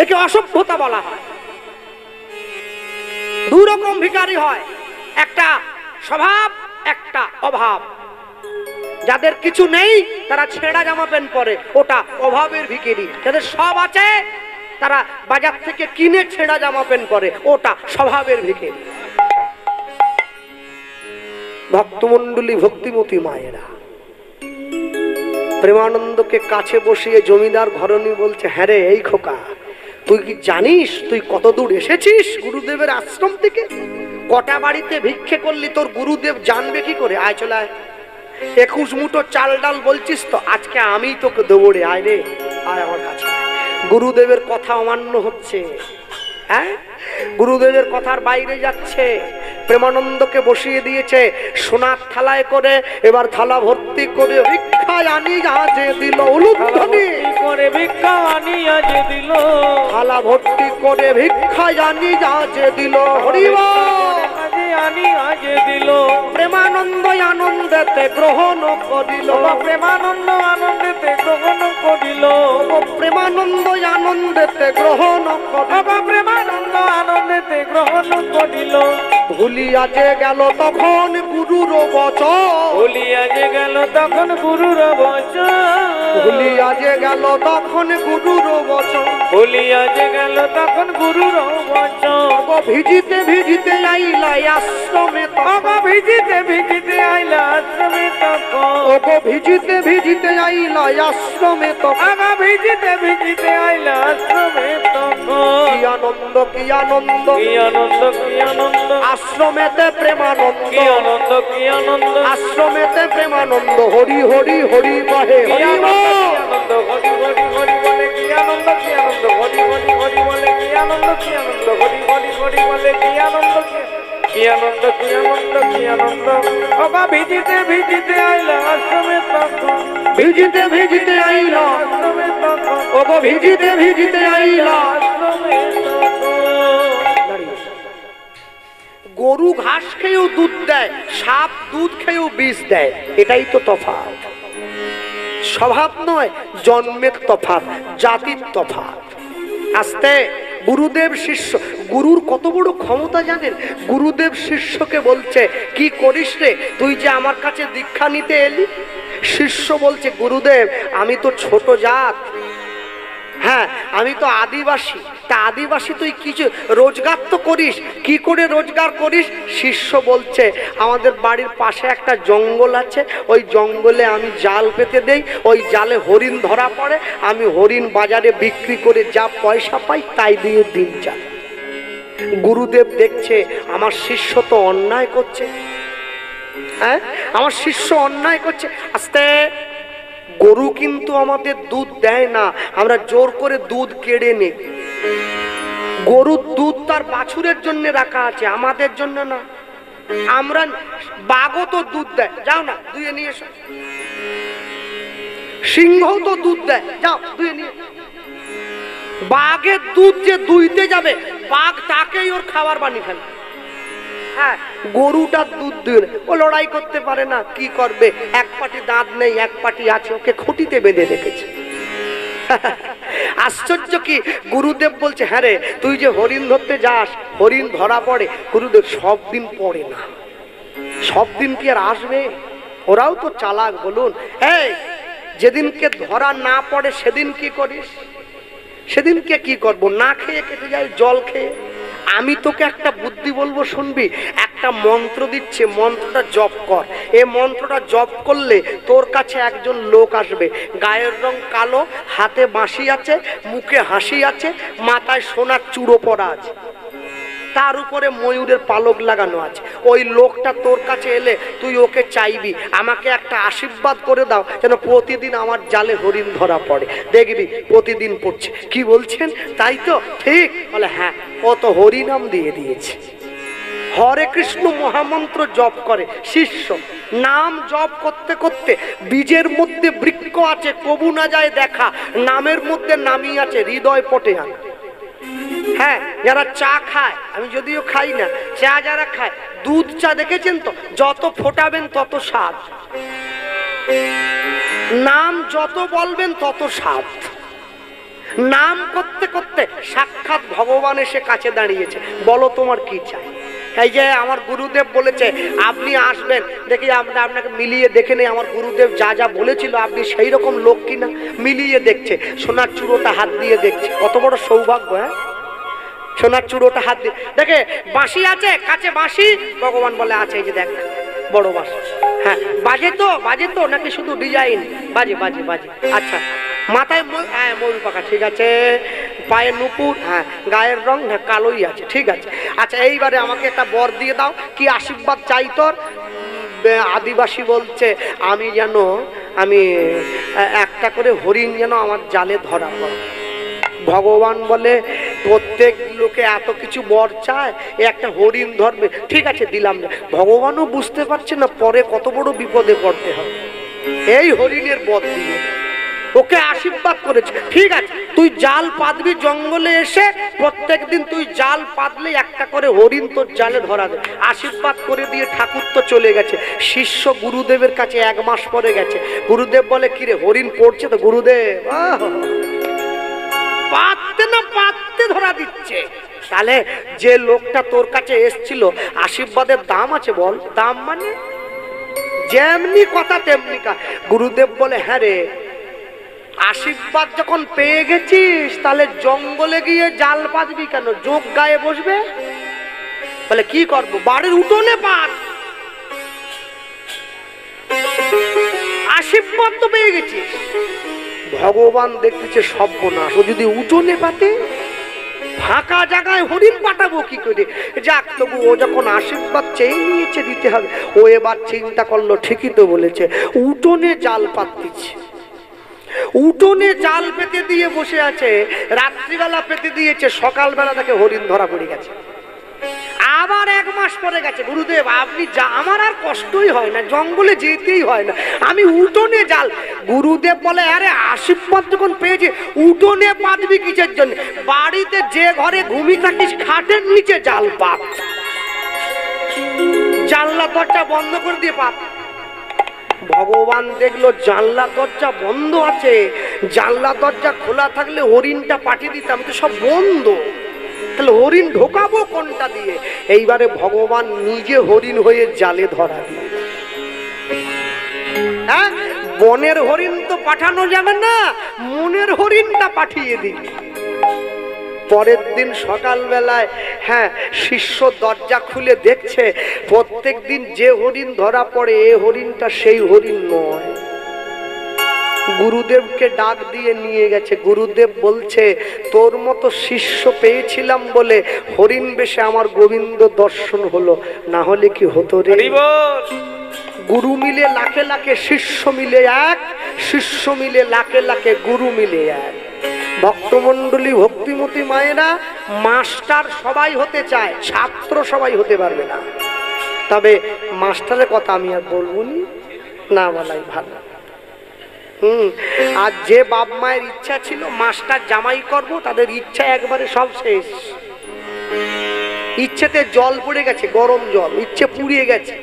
S1: একে অসভ্যতা বলা হয়। 2 রকম ভিখারি হয়, একটা স্বভাব, একটা অভাব। যাদের কিছু নেই তারা ছেঁড়া জামা প্যান্ট পরে, ওটা অভাবের ভিখারি। যাদের সব আছে তারা বাজার থেকে কিনে ছেঁড়া জামা প্যান্ট পরে, ওটা স্বভাবের ভিখারি। ভক্তমণ্ডলী, ভক্তিমতী মায়েরা, প্রেমানন্দকে কাছে বসিয়ে জমিদার ঘরণী বলছে, হ্যাঁ রে এই খোকা, তুই কি জানিস তুই কত দূর এসেছিস গুরুদেবের আশ্রম থেকে? কটা বাড়িতে ভিক্ষে করলি, তোর গুরুদেব জানবে কি করে? আয় চলে আয়। 21 মুঠো চাল ডাল বলছিস তো, আজকে আমি তোকে দেবো রে, আয় রে, আয় আমার কাছে। গুরুদেবের কথা অমান্য হচ্ছে, হ্যাঁ, গুরুদেবের কথার বাইরে যাচ্ছে। প্রেমানন্দকে বসিয়ে দিয়েছে সোনার থালায় করে, এবার থালা ভর্তি করে ভিক্ষা আনি আজে দিল, উলুধ্বনি
S2: করে ভিক্ষা আনি আজে দিল,
S1: থালা ভর্তি করে ভিক্ষা আনি আজে দিল। হরি বল,
S2: আনি আজে দিল।
S1: প্রেমানন্দ আনন্দেতে গ্রহণ করিল,
S2: প্রেমানন্দ আনন্দেতে গ্রহণ করিল,
S1: প্রেমানন্দ আনন্দেতে গ্রহণ করিল,
S2: প্রেমানন্দ আনন্দেতে গ্রহণ করিল।
S1: ভুলিয়া যে গেল তখন গুরুর বচন,
S2: ভুলিয়া যে গেল তখন গুরুর বচন,
S1: ভুলিয়া যে গেল তখন গুরুর বচন,
S2: ভুলিয়া যে গেল তখন গুরুর বচন।
S1: ভিজিতে ভিজিতে আইলা আশ্রমে,
S2: ভিজিতে ভিজিতে আইলা আশ্রমে তখন,
S1: ওগো ভিজিতে ভিজিতে আইলা আশ্রমে তখন,
S2: ভিজিতে ভিজিতে আইলা আশ্রমে তখন।
S1: কি আনন্দ, কি আনন্দ,
S2: কি আনন্দ, কি আনন্দ,
S1: আশ্রমেতে প্রেমানন্দ,
S2: কি আনন্দ, কি আনন্দ,
S1: আশ্রমেতে প্রেমানন্দ। হরি হরি হরি বহে,
S2: কি
S1: হরি
S2: আনন্দ,
S1: বল।
S2: কি আনন্দ, হরি হরি হরি বলে কি আনন্দ, কি আনন্দ, হরি হরি হরি বলে কি আনন্দ, কি আনন্দ, হরি হরি হরি বলে কি আনন্দ, কি কি আনন্দ কি আনন্দ কি আনন্দ ওগো ভিজিতে ভিজিতে আইলা আশ্রমে তখন
S1: ভিজিতে ভিজিতে আইলা
S2: আশ্রমে তখন
S1: ওগো ভিজিতে ভিজিতে আইলা
S2: আশ্রমে তখন।
S1: গরু ঘাস খেয়েও দুধ দেয়, সাপ দুধ খেয়েও বিষ দেয়, এটাই তো তফাৎ। স্বভাব নয়, জন্মের তফাৎ, জাতির তফাৎ। আস্তে গুরুদেব শিষ্য, গুরুর কত বড় ক্ষমতা জানেন? গুরুদেব শিষ্যকে বলছে কি করিস রে, তুই যে আমার কাছে দীক্ষা নিতে এলি? শিষ্য বলছে গুরুদেব আমি তো ছোট জাত, হ্যাঁ আমি তো আদিবাসী, তা আদিবাসী তুই কিছু রোজগার তো করিস, কি করে রোজগার করিস? শিষ্য বলছে আমাদের বাড়ির পাশে একটা জঙ্গল আছে, ওই জঙ্গলে আমি জাল পেতে দেই, ওই জালে হরিণ ধরা পড়ে, আমি হরিণ বাজারে বিক্রি করে যা পয়সা পাই তাই দিয়ে দিন যায়। গুরুদেব দেখছে আমার শিষ্য তো অন্যায় করছে, হ্যাঁ আমার শিষ্য অন্যায় করছে। আস্তে, গরু কিন্তু আমাদের দুধ দেয় না, আমরা জোর করে দুধ কেড়ে নিই। গরুর দুধ তার বাছুরের জন্য রাখা আছে, আমাদের জন্য না। আমরা বাঘও তো দুধ দেয়, যাও না দুয়ে নিয়ে এসো। সিংহ তো দুধ দেয়, যাও দুয়ে নিয়ে। বাঘের দুধ যে দুইতে যাবে, বাঘ তাকেই ওর খাবার বানিয়ে ফেলে। হ্যাঁ গরুটার দুধ দিয়ে ও লড়াই করতে পারে না, কি করবে? এক পাটি দাঁত নেই, এক পাটি আছে, ওকে খুঁটিতে বেঁধে রেখেছে। আশ্চর্য কি, গুরুদেব বলছে হ্যাঁ রে তুই যে হরিণ ধরতে যাস, হরিণ ধরা পড়ে। গুরুদেব সব দিন পড়ে না, সব দিন কি আর আসবে? ওরাও তো চালাক, বলুন। এই যেদিনকে ধরা না পড়ে সেদিন কি করিস? সেদিনকে কি করব? না খেয়ে কেটে যায়, জল খেয়ে। আমি তোকে একটা বুদ্ধি বলবো, শুনবি? একটা মন্ত্র দিচ্ছে, মন্ত্রটা জপ কর। এই মন্ত্রটা জপ করলে তোর কাছে একজন লোক আসবে, গায়ের রং কালো, হাতে বাঁশি আছে, মুখে হাসি আছে, মাথায় সোনার চূড়ো পরা আছে, তার উপরে ময়ূরের পালক লাগানো আছে। ওই লোকটা তোর কাছে এলে তুই ওকে চাইবি আমাকে একটা আশীর্বাদ করে দাও যেন প্রতিদিন আমার জালে হরিণ ধরা পড়ে। দেখবি প্রতিদিন পড়ছে। কি বলছেন? তাই তো? ঠিক। বলে হ্যাঁ, ও তো হরিনাম দিয়ে দিয়েছে। হরে কৃষ্ণ মহামন্ত্র জপ করে শিষ্য। নাম জপ করতে করতে বীজের মধ্যে বৃক্ষ আছে, কবু না যায় দেখা, নামের মধ্যে নামই আছে, হৃদয় পটে আনে। হ্যাঁ, যারা চা খায়, আমি যদিও খাই না, চা যারা খায়, দুধ চা দেখেছেন তো, যত ফোটাবেন তত স্বাদ, নাম যত বলবেন তত স্বাদ। নাম করতে করতে সাক্ষাৎ ভগবান এসে কাছে দাঁড়িয়েছে, বলো তোমার কি চাই? এই যে আমার গুরুদেব বলেছে আপনি আসবেন, দেখি আমরা আপনাকে মিলিয়ে দেখে নেই আমার গুরুদেব যা যা বলেছিল আপনি সেই রকম লোক কিনা। মিলিয়ে দেখছে, সোনার চূড়োটা হাত দিয়ে দেখছে, কত বড় সৌভাগ্য। হ্যাঁ, সোনার চূড়োটা হাত দিয়ে দেখে, বাঁশি আছে কাছে, বাঁশি ভগবান বলে আছে, এই যে দেখ বড় বাঁশি। হ্যাঁ, বাজে তো, বাজে তো নাকি শুধু ডিজাইন? বাজে বাজে বাজে। আচ্ছা, মাথায় হ্যাঁ ময়ূর পাখা, ঠিক আছে, পায়ে নুপুর, হ্যাঁ গায়ের রং হ্যাঁ কালোই আছে, ঠিক আছে। আচ্ছা এইবারে আমাকে একটা বর দিয়ে দাও, কি আশীর্বাদ চাই তোর? আদিবাসী বলছে আমি যেন একটা করে হরিণ যেন আমার জালে ধরা পড়ে। ভগবান বলে প্রত্যেক লোকে এত কিছু বর চায়, একটা হরিণ ধরবে, ঠিক আছে দিলাম না। ভগবানও বুঝতে পারছে না পরে কত বড় বিপদে পড়তে হবে এই হরিণের বর দিয়ে। ওকে আশীর্বাদ করেছে, ঠিক আছে তুই জাল পাতবি জঙ্গলে এসে, প্রত্যেক দিন তুই জাল পাতলে একটা করে হরিণ তোর জালে ধরা দেবে। আশীর্বাদ করে দিয়ে ঠাকুর তো চলে গেছে। শিষ্য গুরুদেবের কাছে 1 মাস পরে গেছে। গুরুদেব বলে কিরে হরিণ পড়ছে তো? গুরুদেব পাততে না পাততে ধরা দিচ্ছে। তাহলে যে লোকটা তোর কাছে এসছিল আশীর্বাদের দাম আছে বল? দাম মানে যেমনি কথা তেমনি কাজ। গুরুদেব বলে হ্যাঁ রে, আশীর্বাদ যখন পেয়ে গেছিস তাহলে জঙ্গলে গিয়ে জাল পাতবি কেন? যোগ গায়ে বসবে? বলে কি করবো? বাড়ির উঠোনে পাত। আশীর্বাদ তো পেয়ে গেছিস। ভগবান দেখতেছে সর্বনাশ, ও যদি উঠোনে পাতে, ফাঁকা জায়গায় হরিণ পাঠাবো কি করে? যাক তবু ও যখন আশীর্বাদ চেয়ে নিয়েছে দিতে হবে। ও এবার চিন্তা করলো ঠিকই তো বলেছে, উঠোনে জাল পাততেছে। উঠোনে জাল পেতে দিয়ে বসে আছে, রাত্রিবেলা পেতে দিয়েছে, সকালবেলা তাকে হরিণ ধরা পড়ে গেছে। আবার 1 মাস পরে গেছে, গুরুদেব আপনি যা, আমার আর কষ্টই হয় না, জঙ্গলে যেতেই হয় না, আমি উঠোনে জাল। গুরুদেব বলে আরে আশীর্বাদ যখন পেয়েছে উঠোনে পাতবি কিসের জন্য, বাড়িতে যে ঘরে ঘুমিয়ে থাকিস খাটের নিচে জাল পাত, জানলা দরজা বন্ধ করে দিয়ে পাত। ভগবান দেখলো জানলা দরজা বন্ধ আছে, জানলা দরজা খোলা থাকলে হরিণটা পাঠিয়ে দিতাম, তো সব বন্ধ, তাহলে হরিণ ঢোকাবো কোনটা দিয়ে? এইবারে ভগবান নিজে হরিণ হয়ে জালে ধরা দিয়ে, হ্যাঁ বনের হরিণ তো পাঠানো যাবে না, মনের হরিণটা পাঠিয়ে দিই। পরের দিন সকালবেলায় হ্যাঁ শিষ্য দরজা খুলে দেখছে প্রত্যেক দিন যে হরিণ ধরা পড়ে এ হরিণটা সেই হরিণ নয়। গুরুদেবকে ডাক দিয়ে নিয়ে গেছে, গুরুদেব বলছে তোর মতো শিষ্য পেয়েছিলাম বলে হরিণ বেশে আমার গোবিন্দ দর্শন হলো, না হলে কি হতো রে? গুরু মিলে লাখে লাখে, শিষ্য মিলে এক, শিষ্য মিলে লাখে লাখে, গুরু মিলে এক। ভক্তমণ্ডলী ভক্তিমতী মায়েরা মাস্টার সবাই হতে চায়, ছাত্র সবাই হতে পারবে না। তবে মাস্টারের কথা আমি আর বলবো না, বলাই ভালো। আর যে বাপ মায়ের ইচ্ছা ছিল মাস্টার জামাই করব, তাদের ইচ্ছা একবারে সব শেষ। ইচ্ছেতে জল পড়ে গেছে, গরম জল, ইচ্ছে পুড়িয়ে গেছে।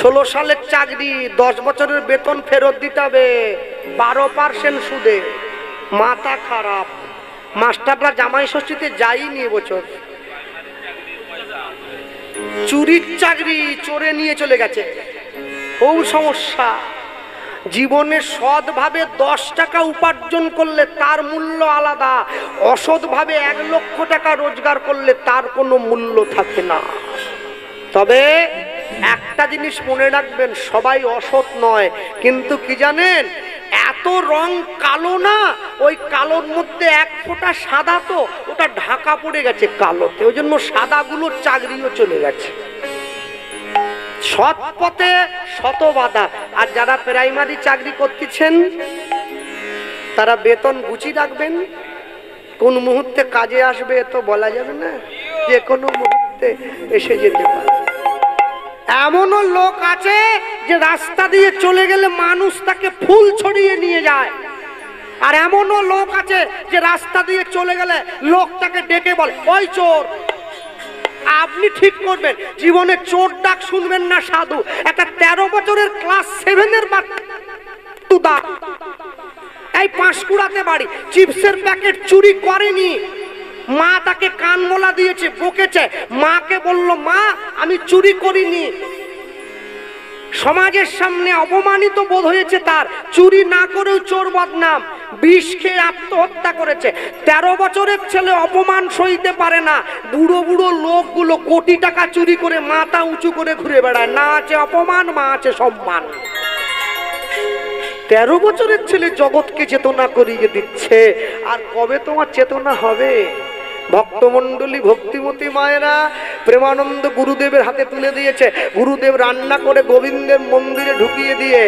S1: 16 সালের চাকরি, 10 বছরের বেতন ফেরত দিতে হবে 12% সুদে, মাথা খারাপ। মাস্টাররা জামাই ষষ্ঠীতে যায়নি এবছর, চুরির চাকরি, চোরে নিয়ে চলে গেছে, খুব সমস্যা। জীবনে সৎভাবে 10 টাকা উপার্জন করলে তার মূল্য আলাদা, অসৎভাবে 1 লক্ষ টাকা রোজগার করলে তার কোনো মূল্য থাকে না। তবে একটা জিনিস মনে রাখবেন, সবাই অসৎ নয়, কিন্তু কি জানেন এত রং কালো না, ওই কালোর মধ্যে 1 ফোঁটা সাদা, তো ওটা ঢাকা পড়ে গেছে কালোতে, ওই জন্য সাদাগুলোর চাকরিও চলে গেছে। সৎ পথে শত বাধা। আর যারা প্রাইমারি চাকরি করতেছেন তারা বেতন গুছিয়ে রাখবেন, কোন মুহূর্তে কাজে আসবে তো বলা যাবে না, যে কোনো মুহূর্তে এসে যেতে পারে। এমনও লোক আছে যে রাস্তা দিয়ে চলে গেলে মানুষ তাকে ফুল ছড়িয়ে নিয়ে যায়, আর এমনও লোক আছে যে রাস্তা দিয়ে চলে গেলে লোক তাকে ডেকে বলে ওই চোর। আপনি ঠিক করবেন, জীবনে চোর ডাক শুনবেন না সাধু। একটা 13 বছরের ক্লাস 7-এর বাচ্চা এই পাঁশকুড়াতে বাড়ি, চিপসের প্যাকেট চুরি করেনি, মা তাকে কান মোলা দিয়েছে, বকেছে, মাকে বলল মা আমি চুরি করিনি। সমাজের সামনে অপমানিত বোধ হয়েছে তার, চুরি না করেও চোর বদনাম, বিষ খেয়ে আত্মহত্যা করেছে। 13 বছরের ছেলে অপমান সইতে পারে না, বুড়ো বুড়ো লোকগুলো কোটি টাকা চুরি করে মাথা উঁচু করে ঘুরে বেড়ায়, না আছে অপমান, মা আছে সম্মান। 13 বছরের ছেলে জগৎকে চেতনা করিয়ে দিচ্ছে, আর কবে তোমার চেতনা হবে? ভক্তমণ্ডলী ভক্তিমতী মায়েরা প্রেমানন্দ গুরুদেবের হাতে তুলে দিয়েছে। গুরুদেব রান্না করে গোবিন্দের মন্দিরে ঢুকিয়ে দিয়ে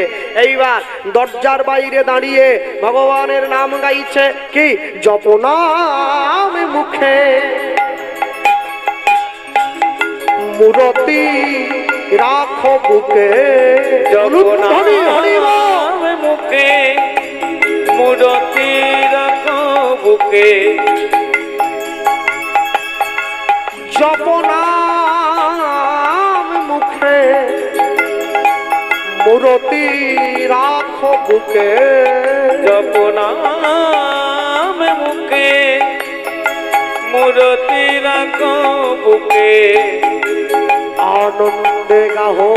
S1: এইবার দরজার বাইরে দাঁড়িয়ে ভগবানের নাম গাইছে, কি জপনাম মুখে মূরতি রাখো বুকে,
S2: জপনাম মুখে মূরতি রাখো বুকে,
S1: জপনাম মুখে মূরতি রাখো বুকে,
S2: জপনাম মুখে মূরতি রাখো বুকে,
S1: আনন্দে গাহো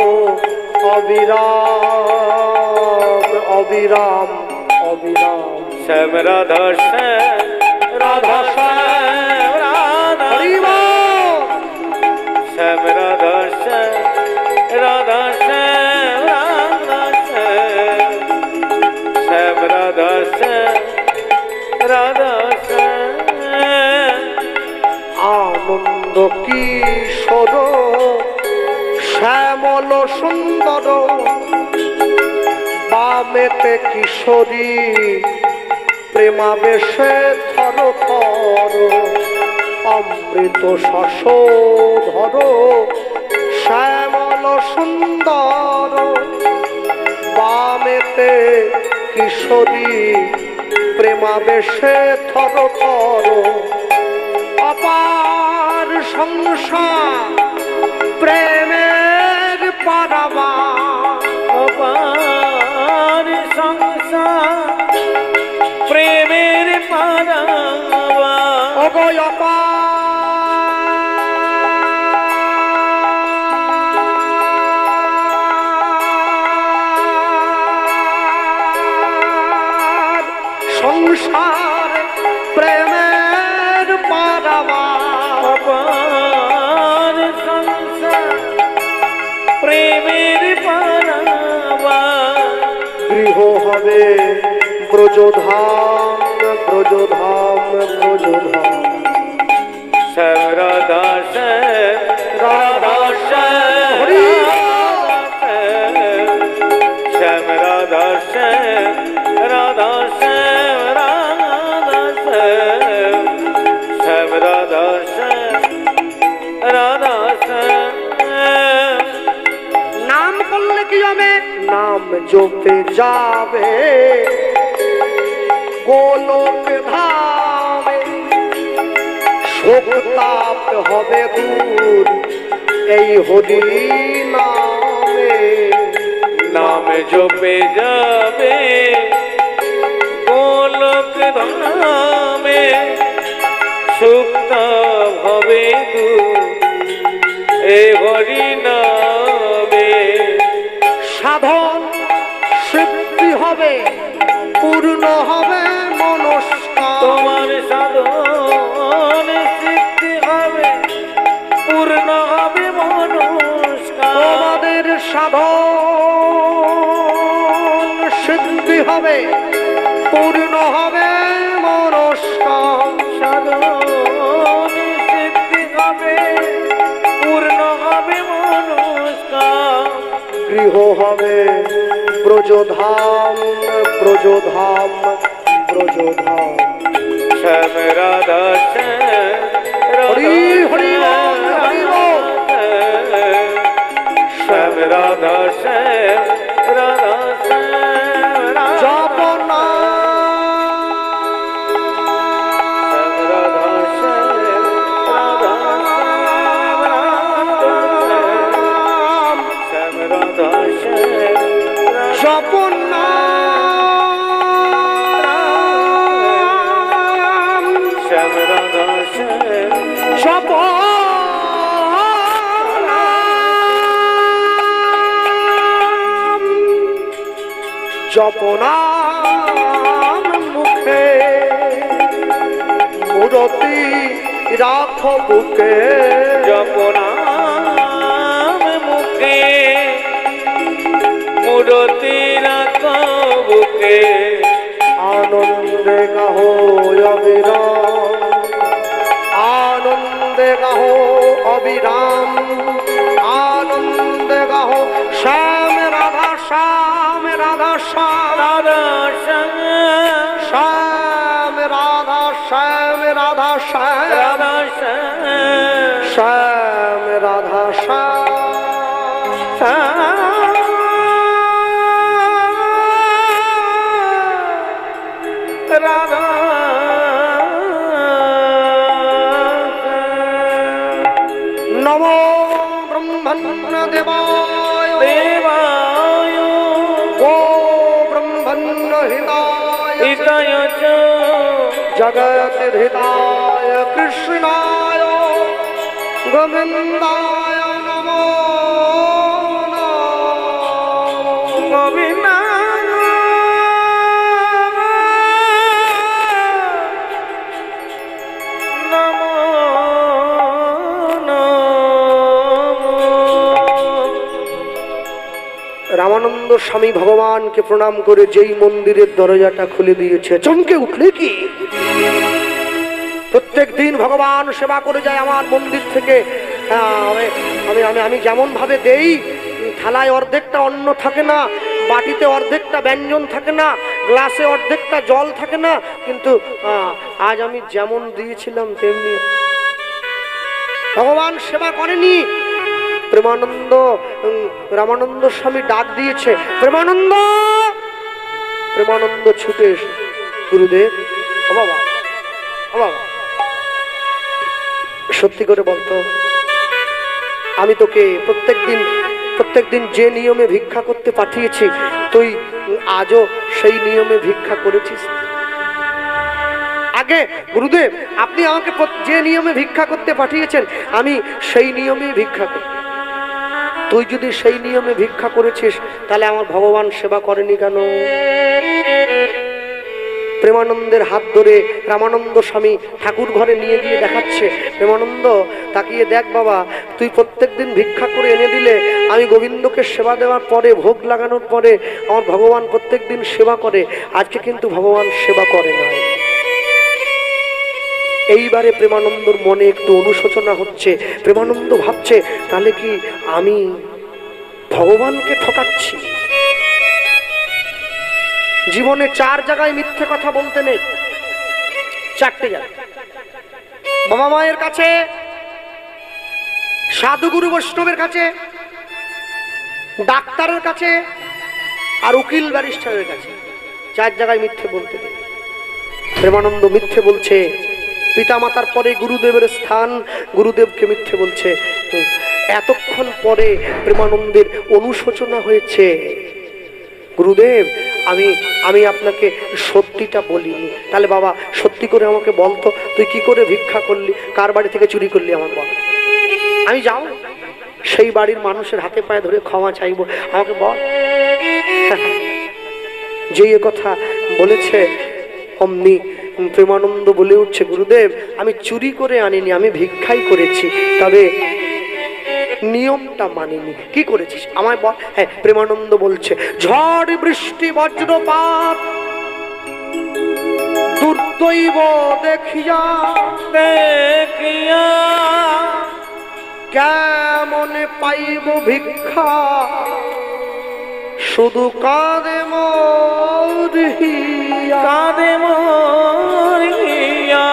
S1: অবিরাম অবিরাম অবিরাম,
S2: শ্যাম রাধা শ্যাম রাধা শ্যাম রাধা শ্যাম রাধা শ্যাম রাধা শ্যাম রাধা শ্যাম শ্যাম রাধা শ্যাম রাধা শ্যাম।
S1: আনন্দ কিশোর শ্যামল সুন্দর, বামেতে কিশোরী প্রেমাবেশে থর থর, অমৃত শশধর শ্যামল সুন্দর বামেতে কিশোরী প্রেমাবেশে থর থর অপার সংসার প্রেমের পারাবা
S2: অপার সংসার প্রেমের পারাবা
S1: অগয় অপার সংসার প্রেমের পারাবা
S2: অপার সংসার প্রেমের পারাবা
S1: গৃহ হবে ব্রজধাম ব্রজধাম ব্রজধাম
S2: শ্যাম রাধা শ্যাম রাধা শ্যাম
S1: হরি
S2: শ্যাম রাধা শ্যাম রাধা শ্যাম রাধা শ্যাম শ্যাম রাধা শ্যাম রাধা শ্যাম
S1: নাম করলে কি হবে নাম জপে যাবে গোলক ধামে শোক তাপ হবে দূর এই হরি নামে
S2: নাম জপে যাবে গোলক ধামে সুপ্ত হবে তু এ হরি নামে
S1: সাধন সিদ্ধি হবে পূর্ণ হবে মনস্কার
S2: তোমার সাধন সিদ্ধি হবে পূর্ণ হবে মনস্কার
S1: তোমাদের সাধন সিদ্ধি হবে পূর্ণ হবে মনস্কার
S2: সাধন সিদ্ধি হবে পূর্ণ হবে মনস্কার
S1: গৃহ হবে ব্রজধাম ব্রজধাম ব্রজধাম
S2: শ্যাম রাধা শ্যাম
S1: হরি হরি বল, হরি বল।
S2: শ্যাম রাধা শ্যাম রাধা শ্যাম
S1: জপ
S2: শ্যাম রাধা শ্যাম রাধা
S1: নাম
S2: শ্যাম রাধা শ্যাম
S1: জপ নাম
S2: শ্যাম রাধা শ্যাম
S1: জপ নাম জপ নাম মুখে মূরতি রাখ বুকে
S2: জপ নাম মুখে মূরতি রাখ বুকে
S1: আনন্দে গাহো অবিরাম আনন্দে গাহো অবিরাম আনন্দে গাহো শ্যাম রাধা শ্যাম রাধা শ্যাম
S2: রাধা শ্যাম
S1: শ্যাম রাধা শ্যাম রাধা শ্যাম
S2: রাধা শ্যাম
S1: শ্যাম রাধা শ্যাম
S2: রাধা
S1: নমো ব্রহ্মণ্য দেবায়
S2: দেবায়
S1: গো ব্রহ্মণ্য হৃদায়
S2: হিতায় চ
S1: জগৎ হৃদায় কৃষ্ণায় গোবিন্দায় নমো
S2: গোবিন্দ নমো
S1: রামানন্দ স্বামী ভগবানকে প্রণাম করে যেই মন্দিরের দরজাটা খুলে দিয়েছে চমকে উঠলে কি প্রত্যেক দিন ভগবান সেবা করে যায় আমার মন্দির থেকে। আমি যেমন ভাবে দেই, থালায় অর্ধেকটা অন্ন থাকে না, বাটিতে অর্ধেকটা ব্যঞ্জন থাকে না, গ্লাসে অর্ধেকটা জল থাকে না, কিন্তু আজ আমি যেমন দিয়েছিলাম তেমনি ভগবান সেবা করেনি। প্রেমানন্দ রামানন্দ স্বামী ডাক দিয়েছে, প্রেমানন্দ। প্রেমানন্দ ছুটে এসে, গুরুদেব, ও বাবা, ও বাবা, সত্যি করে বলতো, আমি তোকে প্রত্যেকদিন যে নিয়মে ভিক্ষা করতে পাঠিয়েছি, তুই আজও সেই নিয়মে ভিক্ষা করেছিস? আগে গুরুদেব, আপনি আমাকে যে নিয়মে ভিক্ষা করতে পাঠিয়েছেন আমি সেই নিয়মে ভিক্ষা করি। তুই যদি সেই নিয়মে ভিক্ষা করেছিস তাহলে আমার ভগবান সেবা করেনি কেন? প্রেমানন্দের হাত ধরে রামানন্দ স্বামী ঠাকুর ঘরে নিয়ে গিয়ে দেখাচ্ছে, প্রেমানন্দ তাকিয়ে দেখ বাবা, তুই প্রত্যেকদিন ভিক্ষা করে এনে দিলে আমি গোবিন্দকে সেবা দেওয়ার পরে, ভোগ লাগানোর পরে আমার ভগবান প্রত্যেকদিন সেবা করে, আজকে কিন্তু ভগবান সেবা করে না। এইবারে প্রেমানন্দর মনে একটু অনুশোচনা হচ্ছে। প্রেমানন্দ ভাবছে, তাহলে কি আমি ভগবানকে ঠকাচ্ছি? জীবনে 4 জায়গায় মিথ্যে কথা বলতে নেই, 4টে জায়গায়। বাবা মায়ের কাছে, সাধুগুরু বৈষ্ণবের কাছে, ডাক্তারের কাছে, আর উকিল ব্যারিস্টারের কাছে। 4 জায়গায় মিথ্যে বলতে নেই। প্রেমানন্দ মিথ্যে বলছে। পিতামাতার পরে গুরুদেবের স্থান, গুরুদেবকে মিথ্যে বলছে। এতক্ষণ পরে প্রেমানন্দের অনুশোচনা হয়েছে, গুরুদেব আমি আপনাকে সত্যিটা বলিনি। তাহলে বাবা সত্যি করে আমাকে বলতো, তুই কি করে ভিক্ষা করলি, কার বাড়ি থেকে চুরি করলি, আমার বল। আমি যাও সেই বাড়ির মানুষের হাতে পায়ে ধরে ক্ষমা চাইবো, আমাকে বল। যে কথা বলেছে অমনি প্রেমানন্দ বলে উঠছে, গুরুদেব আমি চুরি করে আনিনি, আমি ভিক্ষাই করেছি, তবে নিয়মটা মানিনি। কি করেছিস আমায় বল। হ্যাঁ, প্রেমানন্দ বলছে, ঝড় বৃষ্টি বজ্রপাত দুর্দৈব দেখিয়া কেমন পাইব ভিক্ষা, শুধু কাঁদে মোর হিয়া, কাঁদে মোর হিয়া।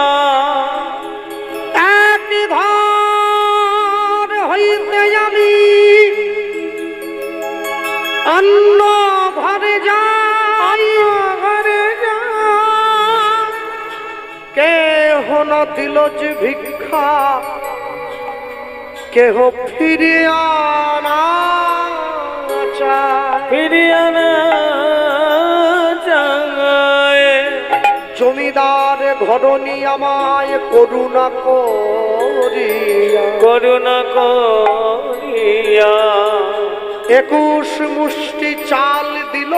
S1: এক ঘর হইতে আমি অন্য ঘরে যাই, ঘরে যাই, কেহ ন দিল যে ভিক্ষা, কেহ ফিরিয়ে আনা চায়, ফিরিয়ে আনা চায়। জমিদার ঘরনি আমায় করুণা করিয়া, করুণা করিয়া 21 মুষ্টি চাল দিল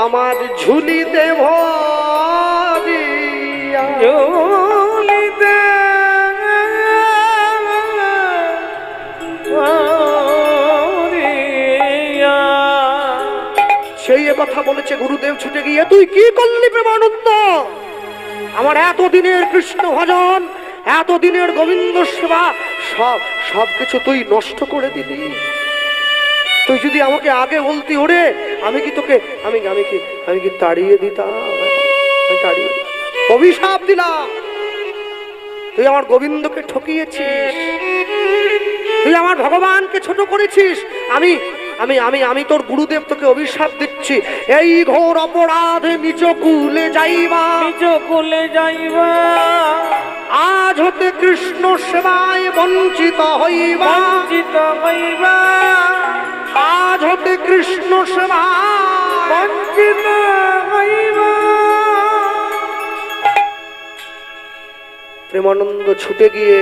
S1: আমার ঝুলিতে ভরিয়া, ঝুলিতে সেই কথা বলেছে। গুরুদেব ছুটে গিয়ে, তুই কি করলি প্রেমানন্দ? আমার এতদিনের কৃষ্ণ ভজন, এতদিনের গোবিন্দ সেবা সব কিছু তুই নষ্ট করে দিলি। তুই যদি আমাকে আগে বলতি, ওরে আমি কি তোকে আমি কি তাড়িয়ে দিতাম? তাড়িয়ে অভিশাপ দিলাম। তুই আমার গোবিন্দকে ঠকিয়েছিস, তুই আমার ভগবানকে ছোট করেছিস। আমি আমি আমি আমি তোর গুরুদেব তোকে অভিশাপ দিচ্ছি, এই ঘোর অপরাধে নিজ কুলে যাইবা, নিজ কুলে যাইবা। আজ হতে কৃষ্ণ সেবায় বঞ্চিত হইবা, বঞ্চিত হইবা। আজ হতে কৃষ্ণ সেবায় বঞ্চিত হইবা। প্রেমানন্দ ছুটে গিয়ে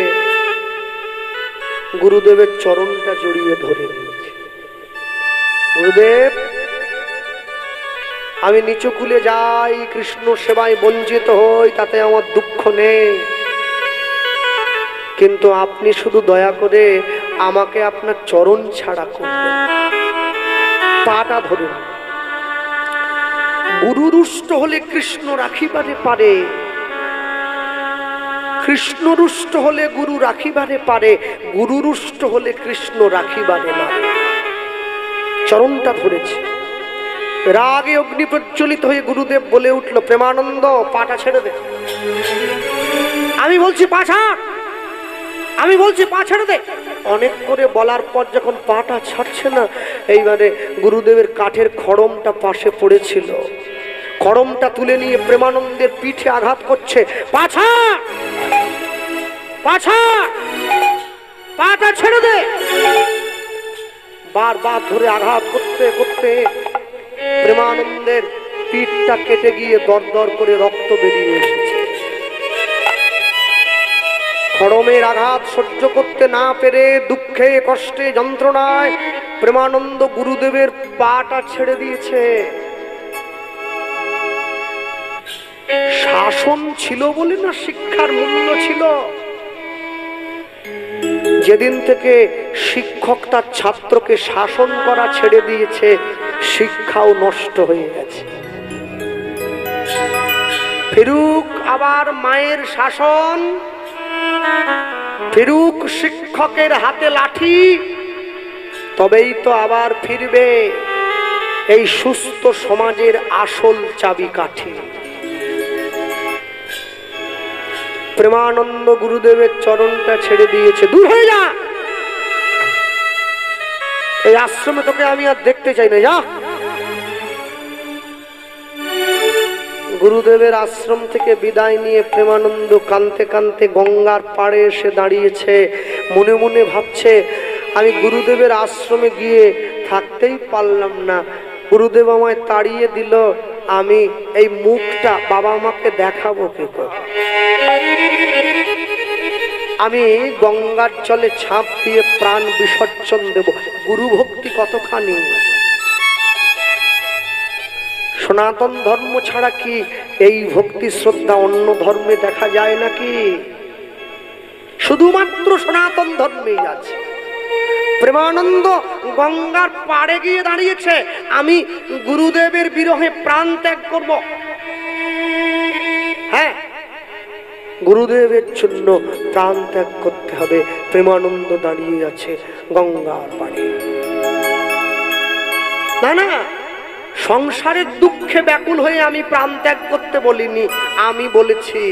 S1: গুরুদেবের চরণটা জড়িয়ে ধরে নিয়েছে। গুরুদেব আমি নিচু কুলে যাই, কৃষ্ণ সেবায় বঞ্চিত হই, তাতে আমার দুঃখ নেই, কিন্তু আপনি শুধু দয়া করে আমাকে আপনার চরণ ছাড়া করবেন। পাটা ধরুন। গুরু রুষ্ট হলে কৃষ্ণ রাখিবারে পারে, কৃষ্ণ রুষ্ট হলে গুরু রাখিবারে পারে, গুরু রুষ্ট হলে কৃষ্ণ রাখিবারে না। চরণটা ধরেছে। রাগে অগ্নি প্রজ্বলিত হয়ে গুরুদেব বলে উঠল, প্রেমানন্দ পাটা ছেড়ে দে। আমি বলছি পা ছাড়। আমি বলছি পা ছেড়ে দে। অনেক করে বলার পর যখন পাটা ছাড়ছে না, এইবারে গুরুদেবের কাঠের খড়মটা পাশে পড়েছিল, খড়মটা তুলে নিয়ে প্রেমানন্দের পিঠে আঘাত করছে। পাছা পাছা পাটা ছেড়ে দে। বারবার ধরে আঘাত করতে করতে প্রেমানন্দের পিঠটা কেটে গিয়ে দরদর করে রক্ত বেরিয়ে এসেছে। খড়মের আঘাত সহ্য করতে না পেরে দুঃখে কষ্টে যন্ত্রণায় প্রেমানন্দ গুরুদেবের পাটা ছেড়ে দিয়েছে। শাসন ছিল বলে না শিক্ষার মূল্য ছিল। যেদিন থেকে শিক্ষক তার ছাত্রকে শাসন করা ছেড়ে দিয়েছে, শিক্ষাও নষ্ট হয়ে গেছে। ফিরুক আবার মায়ের শাসন, ফিরুক শিক্ষকের হাতে লাঠি, তবেই তো আবার ফিরবে এই সুস্থ সমাজের আসল চাবিকাঠি। প্রেমানন্দ গুরুদেবের চরণটা ছেড়ে দিয়েছে। দূর হয়ে যা, এই আশ্রমে তোকে আমি আর দেখতে চাই না, যা। গুরুদেবের আশ্রম থেকে বিদায় নিয়ে প্রেমানন্দ কাঁদতে কাঁদতে গঙ্গার পাড়ে এসে দাঁড়িয়েছে। মনে মনে ভাবছে, আমি গুরুদেবের আশ্রমে গিয়ে থাকতেই পারলাম না, গুরুদেব আমায় তাড়িয়ে দিল, আমি এই মুখটা বাবা মাকে দেখাবো কি করে? আমি গঙ্গার জলে ঝাঁপ দিয়ে প্রাণ বিসর্জন দেব। গুরু ভক্তি কতখানি! সনাতন ধর্ম ছাড়া কি এই ভক্তি শ্রদ্ধা অন্য ধর্মে দেখা যায় নাকি? শুধুমাত্র সনাতন ধর্মেই আছে। প্রেমানন্দ গঙ্গার পাড়ে গিয়ে দাঁড়িয়েছে, আমি গুরুদেবের বিরহে প্রাণ ত্যাগ করব। হ্যাঁ, গুরুদেবের জন্য প্রাণ ত্যাগ করতে হবে। প্রেমানন্দ দাঁড়িয়ে আছে গঙ্গার পাড়ে। না না, সংসারের দুঃখে ব্যাকুল হয়ে আমি প্রাণ ত্যাগ করতে বলিনি, আমি বলেছি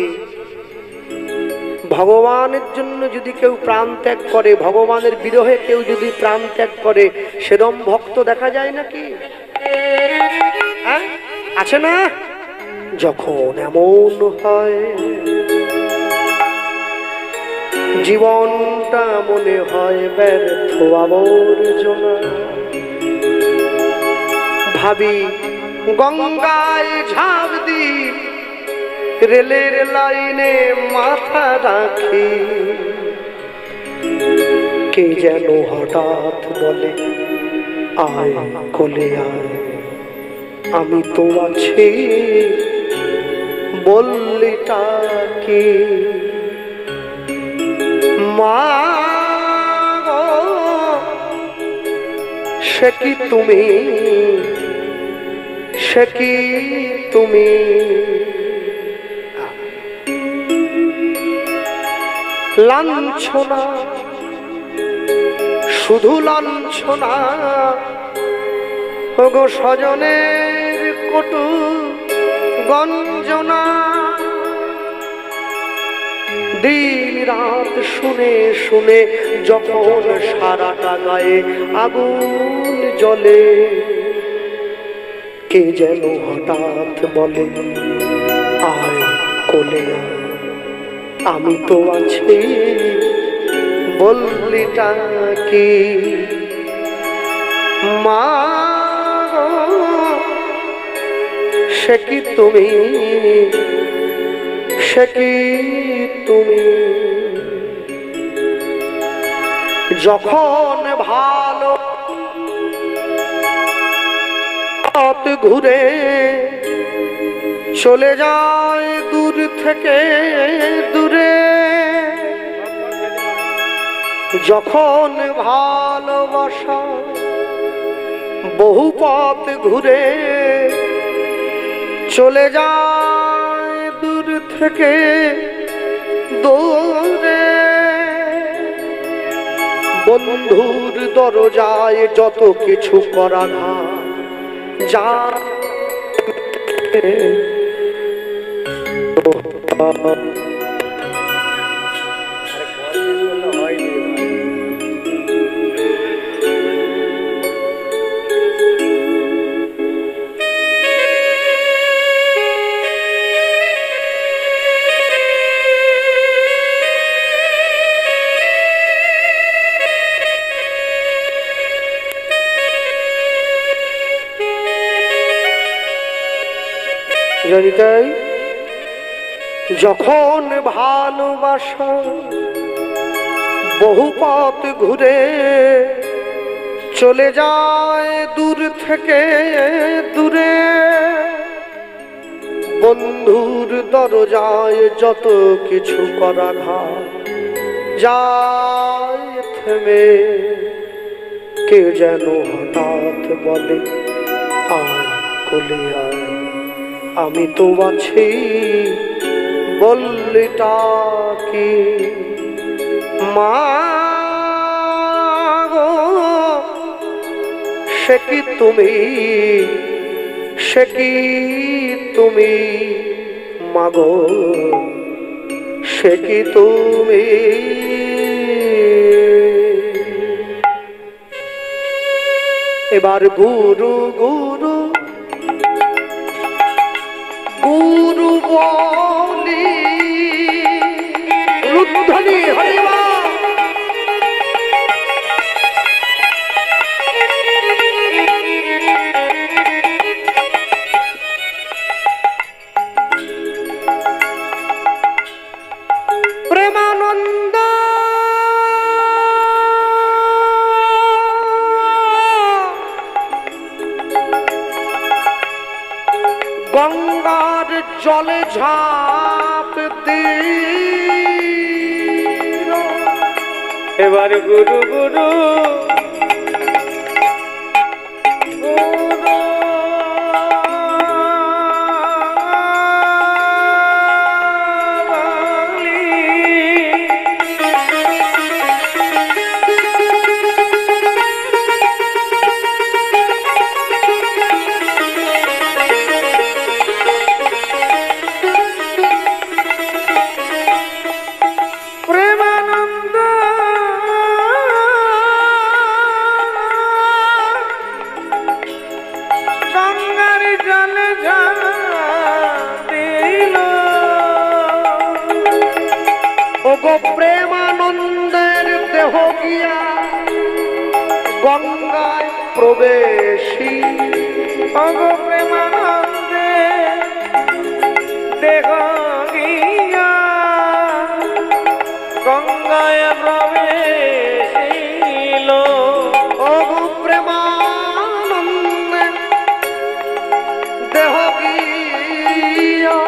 S1: ভগবানের জন্য যদি কেউ প্রাণ ত্যাগ করে, ভগবানের বিরহে কেউ যদি প্রাণ ত্যাগ করে, সেরম ভক্ত দেখা যায় নাকি? আছে না? যখন এমন হয় জীবনটা মনে হয় ব্যর্থ আবর্জনা, ভাবি গঙ্গায় ঝাঁপ দি, রেলের লাইনে মাথা রাখি, কে যেন হঠাৎ বলে আয় কোলে আয়, আমি তো আছি বললিটা কি মা গো, সে কি তুমি, সে কি তুমি? লাঞ্ছনা, শুধু লাঞ্ছনা, ওগো স্বজনের কটু গঞ্জনা, দিন রাত শুনে শুনে যখন সারাটা গায়ে আগুন জ্বলে, কে যেন হঠাৎ বলে আয় কোলে আয়, আমি তো আছি বললিটা কি মা গো, সে কি তুমি, সে কি তুমি? যখন ভালো পথ ঘুরে চলে যায় দূর থেকে দূরে, যখন ভালোবাসা বহু পথ ঘুরে চলে যায় দূর থেকে দূরে, বন্ধুর দরজায় যত কিছু করা না যা জানি তাই যখন ভালোবাসা বহু পথ ঘুরে চলে যায় দূর থেকে দূরে, বন্ধুর দরজায় যত কিছু করা যায় থেমে, কে যেন হঠাৎ বলে আয় কোলে আয়, আমি তো আছি বললিটা কি মা গো, সে কি তুমি, সে কি তুমি মাগো, সে কি তুমি। এবার গুরু গুরু গুরু বলি রুদ্ধনি হরিবা, প্রেমানন্দ গঙ্গার জলে ঝাঁপ দিল,
S2: এবার গুরু গুরু
S1: প্রেমানন্দের দেহ গিয়া গঙ্গায় প্রবেশী,
S2: অগো প্রেমানন্দে দেহ গিয়া গঙ্গায় প্রবেশিল,
S1: অগো প্রেমানন্দে দেহ গিয়া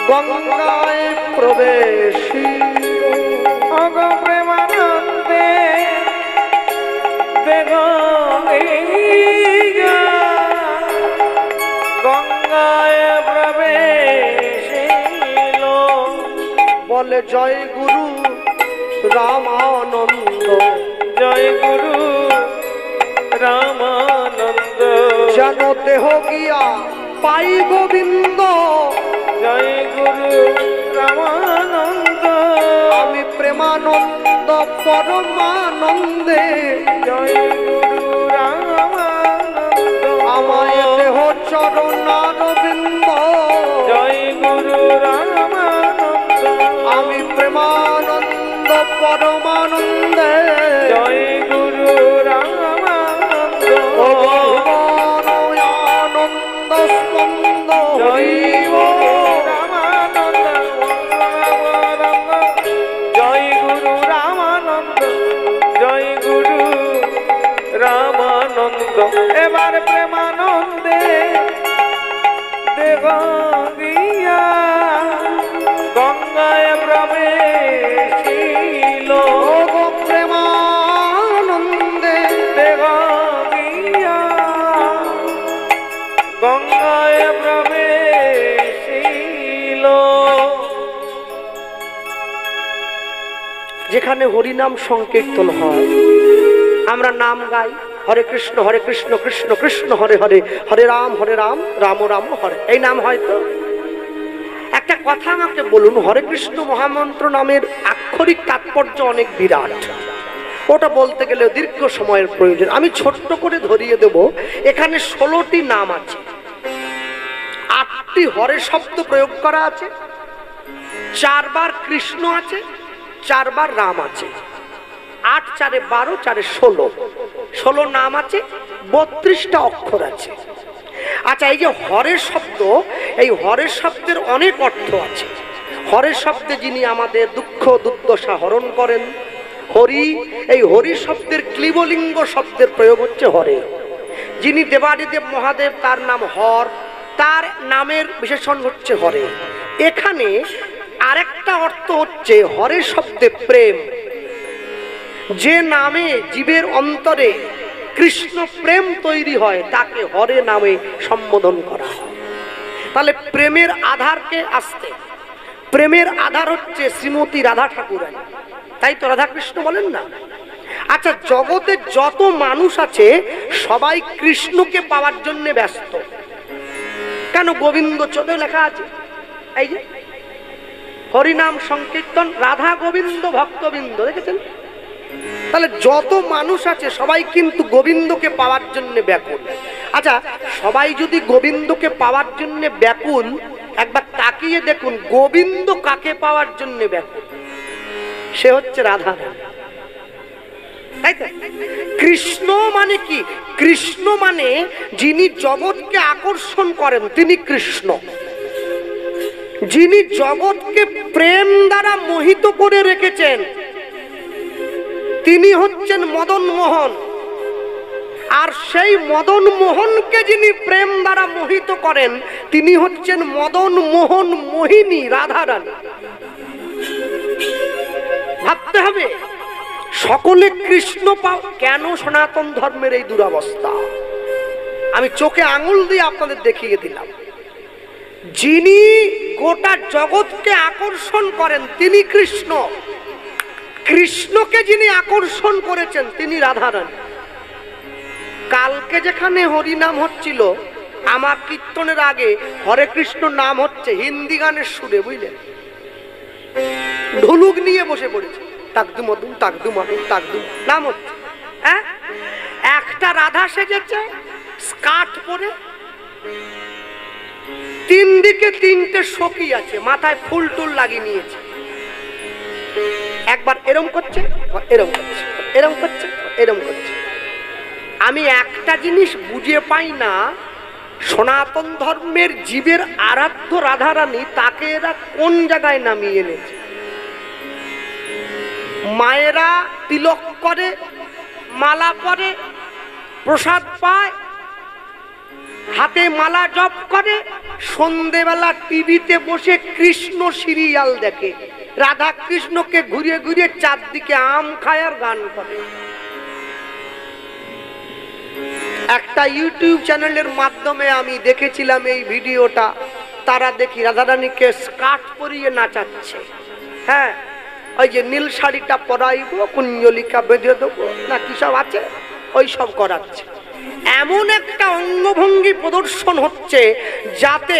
S1: গঙ্গায় প্রবেশী,
S2: অগো প্রেমানন্দে দেহ গিয়া গঙ্গায় প্রবেশিল,
S1: বলে জয় গুরু রামানন্দ,
S2: জয় গুরু রামানন্দ,
S1: যেন দেহ গিয়া পাই গোবিন্দ,
S2: জয় গুরু রামানন্দ,
S1: আমি প্রেমানন্দ পরমানন্দে,
S2: জয় গুরু রামানন্দ,
S1: আমায় দেহ চরণারবিন্দ,
S2: জয় গুরু রামানন্দ,
S1: আমি প্রেমানন্দ পরমানন্দে,
S2: জয় গুরু রামানন্দ,
S1: ও আনন্দ স্পন্দ
S2: জয়
S1: হইব,
S2: রামানন্দ, জয় গুরু রামানন্দ, জয় গুরু রামানন্দ, এবার প্রেমানন্দে দেহ গিয়া গঙ্গায় প্রবেশিল,
S1: ও প্রেমানন্দে
S2: দেহ গিয়া গঙ্গায় প্রবেশিল।
S1: যেখানে হরিনাম সংকীর্তন হয় আমরা নাম গাই, হরে কৃষ্ণ কৃষ্ণ কৃষ্ণ হরে হরে, হরে রাম রাম রাম হরে, এই নাম হয়তো। একটা কথা আমাকে বলুন, হরে কৃষ্ণ মহামন্ত্র নামের আক্ষরিক তাৎপর্য অনেক বিরাট, ওটা বলতে গেলে দীর্ঘ সময়ের প্রয়োজন। আমি ছোট্ট করে ধরিয়ে দেব, এখানে 16টি নাম আছে, 8টি হরে শব্দ প্রয়োগ করা আছে, 4 বার কৃষ্ণ আছে, 4 বার রাম আছে, 8 4 12 4 16 নাম আছে, 32টা অক্ষর আছে। আচ্ছা, এই যে হরের শব্দ, এই হরের শব্দের অনেক অর্থ আছে। হরের শব্দে যিনি আমাদের দুঃখ দুর্দশা হরণ করেন, হরি, এই হরি শব্দের ক্লিবলিঙ্গ শব্দের প্রয়োগ হচ্ছে হরে। যিনি দেবাদিদেব মহাদেব, তার নাম হর, তার নামের বিশেষণ হচ্ছে হরে। এখানে আরেকটা অর্থ হচ্ছে হরের শব্দে প্রেম। যে নামে জীবের অন্তরে কৃষ্ণ প্রেম তৈরি হয় তাকে হরে নামে সম্বোধন করা হয়। তাহলে প্রেমের আধারকে আসতে, প্রেমের আধার হচ্ছে শ্রীমতী রাধা ঠাকুরানী, তাই তো রাধা কৃষ্ণ বলেন না? আচ্ছা, জগতে যত মানুষ আছে সবাই কৃষ্ণকে পাওয়ার জন্য ব্যস্ত। কেন? গোবিন্দ চোদে লেখা আছে, এই যে হরিনাম সংকীর্তন রাধা গোবিন্দ ভক্তবৃন্দ, দেখেছেন? তাহলে যত মানুষ আছে সবাই কিন্তু গোবিন্দকে পাওয়ার জন্য ব্যাকুল। আচ্ছা, সবাই যদি গোবিন্দকে পাওয়ার জন্য ব্যাকুল, একবার তাকিয়ে দেখুন গোবিন্দ কাকে পাওয়ার জন্য ব্যাকুল? সে হচ্ছে রাধা। তাই তো? কৃষ্ণ মানে কি? কৃষ্ণ মানে যিনি জগৎকে আকর্ষণ করেন তিনি কৃষ্ণ। যিনি জগৎকে প্রেম দ্বারা মোহিত করে রেখেছেন তিনি হচ্ছেন মদন মোহন। আর সেই মদন মোহনকে যিনি প্রেম দ্বারা মোহিত করেন তিনি হচ্ছেন মদন মোহন মোহিনী রাধারানী। ভাবতে হবে সকলে কৃষ্ণ পাও। কেন সনাতন ধর্মের এই দুরবস্থা? আমি চোখে আঙুল দিয়ে আপনাদের দেখিয়ে দিলাম। যিনি গোটা জগৎকে আকর্ষণ করেন তিনি কৃষ্ণ। কৃষ্ণকে যিনি আকর্ষণ করেছেন তিনি রাধারানী। কালকে যেখানে হরিনাম হচ্ছিল, আমার কীর্তনের আগে হরে কৃষ্ণ নাম হচ্ছে হিন্দি গানের সুরে, বুঝলেন? ঢোলক নিয়ে বসে পড়েছে, তাকদু মধু তাকদু মধু তাকদু নাম হচ্ছে। হ্যাঁ, একটা রাধা সেজেছে স্কার্ট পরে, তিন দিকে তিনটে সখী আছে, মাথায় ফুল টুল লাগিয়ে নিয়েছে। একবার এরম করছে, এরম করছে, এরম করছে, এরম করছে। আমি একটা জিনিস বুঝে পাই না, সনাতন ধর্মের জীবের আরাধ্য রাধারানী তাকে এরা কোন জায়গায় নামিয়ে এনেছে? মায়েরা তিলক করে, মালা পরে, প্রসাদ পায়, হাতে মালা জপ করে, সন্ধেবেলা টিভিতে বসে কৃষ্ণ সিরিয়াল দেখে, রাধা কৃষ্ণকে ঘুরিয়ে ঘুরিয়ে চারদিকে আম খায় আর গান করে। একটা ইউটিউব চ্যানেলের মাধ্যমে আমি দেখেছিলাম এই ভিডিওটা। তারা দেখি রাধারানীকে স্কার্ট পরিয়ে নাচাচ্ছে। হ্যাঁ, ওই যে নীল শাড়িটা পরাইব, কুঞ্জলিকা বেঁধে দেবো না কি সব আছে, ওই সব করাচ্ছে। এমন একটা অঙ্গভঙ্গি প্রদর্শন হচ্ছে যাতে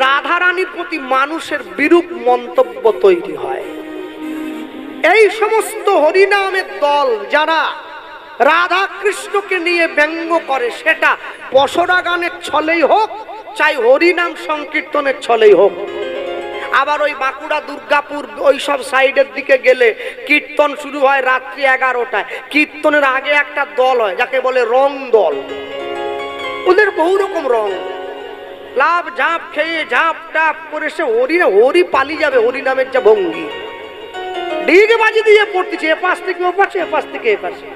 S1: রাধারানীর প্রতি মানুষের বিরূপ মন্তব্য তৈরি হয়। এই সমস্ত হরিনামের দল যারা রাধা কৃষ্ণকে নিয়ে ব্যঙ্গ করে, সেটা পসরা গানের ছলেই হোক, চাই হরিনাম সংকীর্তনের ছলেই হোক। আবার ওই বাঁকুড়া দুর্গাপুর ওই সব সাইডের দিকে গেলে কীর্তন শুরু হয় রাত্রি 11টায়। কীর্তনের আগে একটা দল হয় যাকে বলে রং দল। ওদের বহু রকম রং, লাভ ঝাঁপ খেয়ে ঝাঁপ টাপ করে সে হরি পালিয়ে যাবে। হরিনামের যা ভঙ্গি, ডিগ বাজি দিয়ে পড়তেছে, এপাশ থেকে ওপাশে, এপাশ থেকে এপাশে,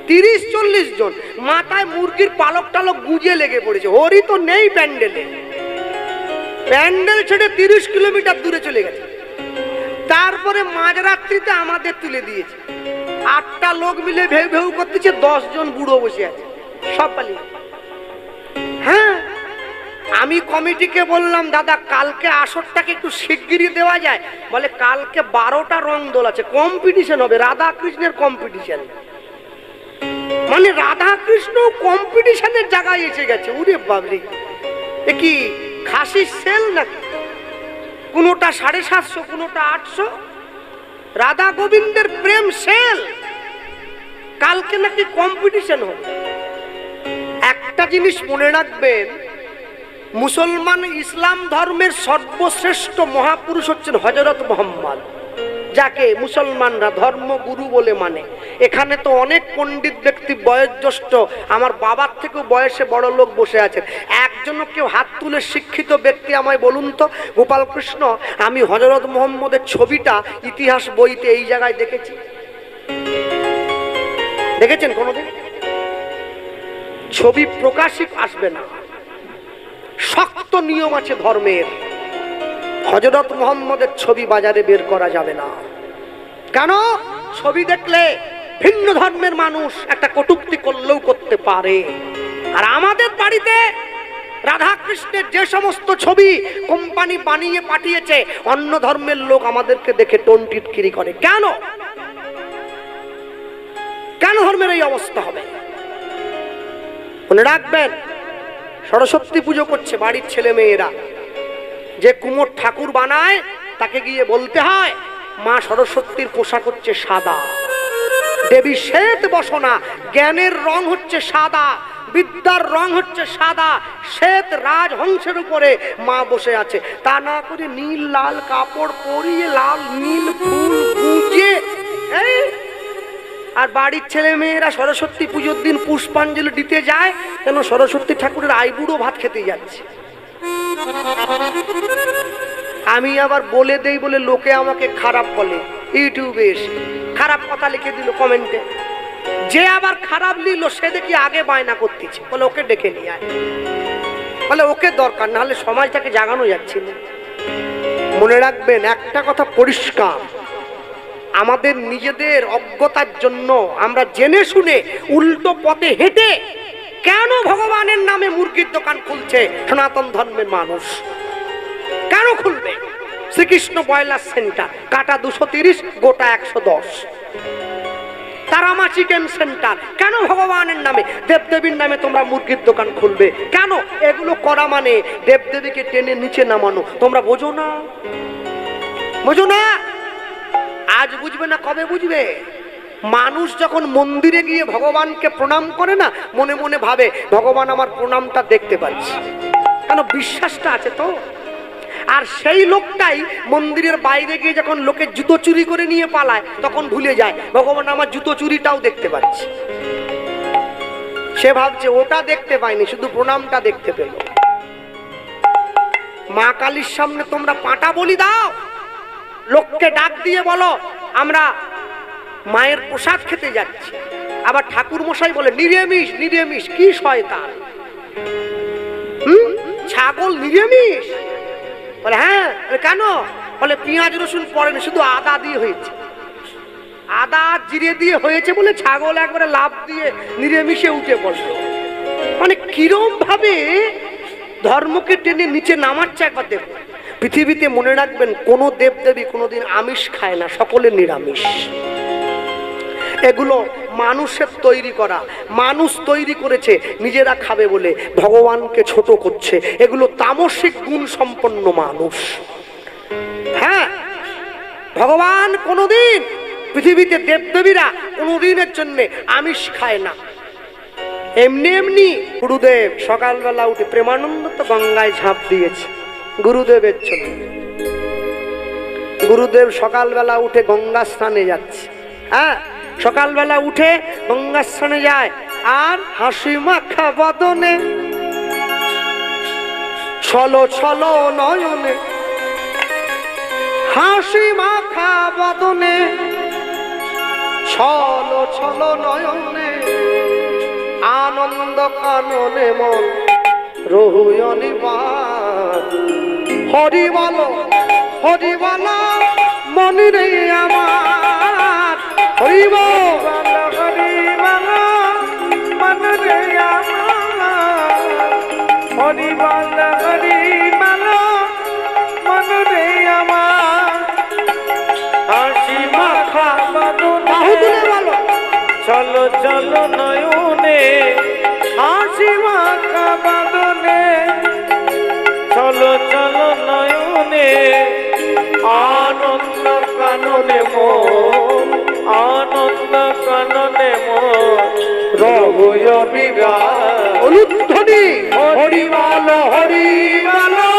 S1: 30-40 জন মাথায় মুরগির পালক টালক গুজে লেগে পড়েছে। হরি তো নেই প্যান্ডেলে, প্যান্ডেল ছেড়ে 30 কিলোমিটার দূরে চলে গেছে। তারপরে মাঝরাত্রিতে আমাদের তুলে দিয়েছে। 8টা লোক মিলে ভেউ ভেউ করতেছে, 10 জন বুড়ো বসে আছে, সব পালিয়ে। হ্যাঁ, আমি কমিটিকে বললাম দাদা কালকে আসরটাকে একটু শিগগিরই দেওয়া যায়। বলে কালকে 12টা রং দোল আছে, কম্পিটিশন হবে, রাধা কৃষ্ণের কম্পিটিশন। মানে রাধা কৃষ্ণ কম্পিটিশনের জায়গায় এসে গেছে। উরে বাবরে, এ কি খাসির সেল নাকি? কোনোটা 750, কোনোটা 800। রাধা গোবিন্দের প্রেম সেল, কালকে নাকি কম্পিটিশন হবে। একটা জিনিস মনে রাখবেন, মুসলমান ইসলাম ধর্মের সর্বশ্রেষ্ঠ মহাপুরুষ হচ্ছেন হযরত মুহাম্মদ। যাকে মুসলমানরা ধর্মগুরু বলে মানে। এখানে তো অনেক পণ্ডিত ব্যক্তি, বয়োজ্যেষ্ঠ, আমার বাবার থেকেও বয়সে বড় লোক বসে আছেন। একজনও কেউ হাত তুলে শিক্ষিত ব্যক্তি আমায় বলুন তো, গোপালকৃষ্ণ আমি হযরত মুহাম্মদের ছবিটা ইতিহাস বইতে এই জায়গায় দেখেছি। দেখেছেন কোনোদিন? ছবি প্রকাশিত আসবে না, শক্ত নিয়ম আছে ধর্মের। হযরত মুহাম্মদের ছবি বাজারে বের করা যাবে না। কেন? ছবি দেখলে ভিন্ন ধর্মের মানুষ একটা কটূক্তি করলেও করতে পারে। আর আমাদের বাড়িতে রাধা কৃষ্ণের যে সমস্ত ছবি কোম্পানি বানিয়ে পাঠিয়েছে, অন্য ধর্মের লোক আমাদেরকে দেখে টোন টিটকিরি করে। কেন? কেন ধর্মের এই অবস্থা হবে? মনে রাখবেন, সরস্বতী পুজো করছে বাড়ির ছেলে মেয়েরা, যে কুমোর ঠাকুর বানায় তাকে গিয়ে বলতে হয় মা সরস্বতীর পোশাক হচ্ছে সাদা, দেবী শ্বেত বসনা, জ্ঞানের রং হচ্ছে সাদা, বিদ্যার রং হচ্ছে সাদা, শ্বেত রাজহংসের উপরে মা বসে আছে। তা না করে নীল লাল কাপড় পরিয়ে লাল নীল ফুল গুঁজে, আর বাড়ির ছেলে মেয়েরা সরস্বতী পুজোর দিন পুষ্পাঞ্জলি দিতে যায় কেন? সরস্বতী ঠাকুরের আইবুড়ো ভাত খেতে যাচ্ছে। আমি আবার বলে দেই বলে লোকে আমাকে খারাপ বলে, ইউটিউবে এসে খারাপ কথা লিখে দিল কমেন্টে। যে আবার খারাপ লিখলো সে দেখি আগে বায়না করতেছে, বলে ওকে ডেকে নিয়ে আয়, বলে ওকে দরকার, না হলে সমাজটাকে জাগানো যাচ্ছে না। মনে রাখবেন একটা কথা পরিষ্কার, আমাদের নিজেদের অজ্ঞতার জন্য আমরা জেনে শুনে উল্টো পথে হেঁটে কেন ভগবানের নামে মুরগির দোকান খুলছে সনাতন ধর্মের মানুষ? কেন খুলবে? শ্রীকৃষ্ণ ব্রয়লার সেন্টার কাটা 230, গোটা 110, তারামা চিকেন সেন্টার, কেন ভগবানের নামে দেবদেবীর নামে তোমরা মুরগির দোকান খুলবে? কেন? এগুলো করা মানে দেবদেবীকে টেনে নিচে নামানো। তোমরা বোঝো না? বোঝো না? আজ বুঝবে না কবে বুঝবে? মানুষ যখন মন্দিরে গিয়ে ভগবানকে প্রণাম করে না, মনে মনে ভাবে ভগবান আমার প্রণামটা দেখতে পাচ্ছে, কেন? বিশ্বাসটা আছে তো। আর সেই লোকটাই মন্দিরের বাইরে গিয়ে যখন লোকের জুতো চুরি করে নিয়ে পালায়, তখন ভুলে যায় ভগবান আমার জুতো চুরিটাও দেখতে পাচ্ছে। সে ভাবছে ওটা দেখতে পায়নি, শুধু প্রণামটা দেখতে পেল। মা কালীর সামনে তোমরা পাঁটা বলি দাও, লোককে ডাক দিয়ে বলো আমরা মায়ের প্রসাদ খেতে যাচ্ছি, আবার ঠাকুর মশাই বলে নিরামিষ নিরামিষ। কি শয়তান! ছাগল নিরামিষ? বলে হ্যাঁ। কেন? বলে পেঁয়াজ রসুন পড়েনি, শুধু আদা দিয়ে হয়েছে। আদা জিরে দিয়ে হয়েছে বলে ছাগল একবারে লাভ দিয়ে নিরামিষে উঠে পড়লো। মানে কিরম ভাবে ধর্মকে টেনে নিচে নামাচ্ছে একবার দেখো। পৃথিবীতে মনে রাখবেন কোন দেবদেবী কোনোদিন আমিষ খায় না, সকলে নিরামিষ। এগুলো মানুষের তৈরি করা, মানুষ তৈরি করেছে নিজেরা খাবে বলে, ভগবানকে ছোট করছে। এগুলো তামসিক গুণ সম্পন্ন মানুষ। হ্যাঁ, ভগবান কোনোদিন, পৃথিবীতে দেবদেবীরা কোনোদিনের জন্য আমিষ খায় না। এমনি এমনি গুরুদেব সকালবেলা উঠে, প্রেমানন্দ তো গঙ্গায় ঝাঁপ দিয়েছে গুরুদেবের জন্য। গুরুদেব সকালবেলা উঠে গঙ্গা স্নানে যাচ্ছে। হ্যাঁ, সকালবেলা উঠে গঙ্গা স্নানে যায়, আর হাসি মাখা বদনে ছলো ছলো নয়নে, হাসি মাখা বদনে ছলো ছলো নয়নে, আনন্দ কাননে মন রহুয়নি বার। হরি বলো হরি বলো মনি রে আমার, হরি বলো হরি বলো মন রে আমার, হরি বলো হরি বলো মন রে আমার। হাসি মাখা বদনে বলো
S2: চলো চলো নয়নে,
S1: হাসি মাখা বদনে
S2: চলো চলো নয়নে, আনন্দ কাননে মন, আনন্দ কাননে মন রহুয় বিরাজ।
S1: অনুধ্বনি
S2: হরি বলো হরি বলো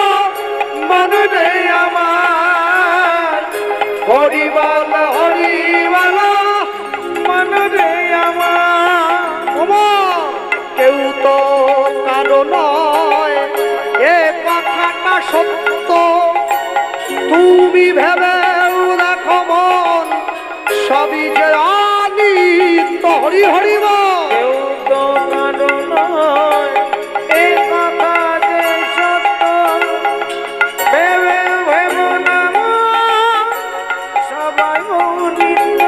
S2: মন রে আমার, হরি বলো
S1: তুমি ভেবে দেখো মন সবই যে অনিত্য। হরি হরি বল।
S2: কেউ তো কারো নয় এ কথা যে সত্য, ভেবে ভেবো না সবাই অনিত্য।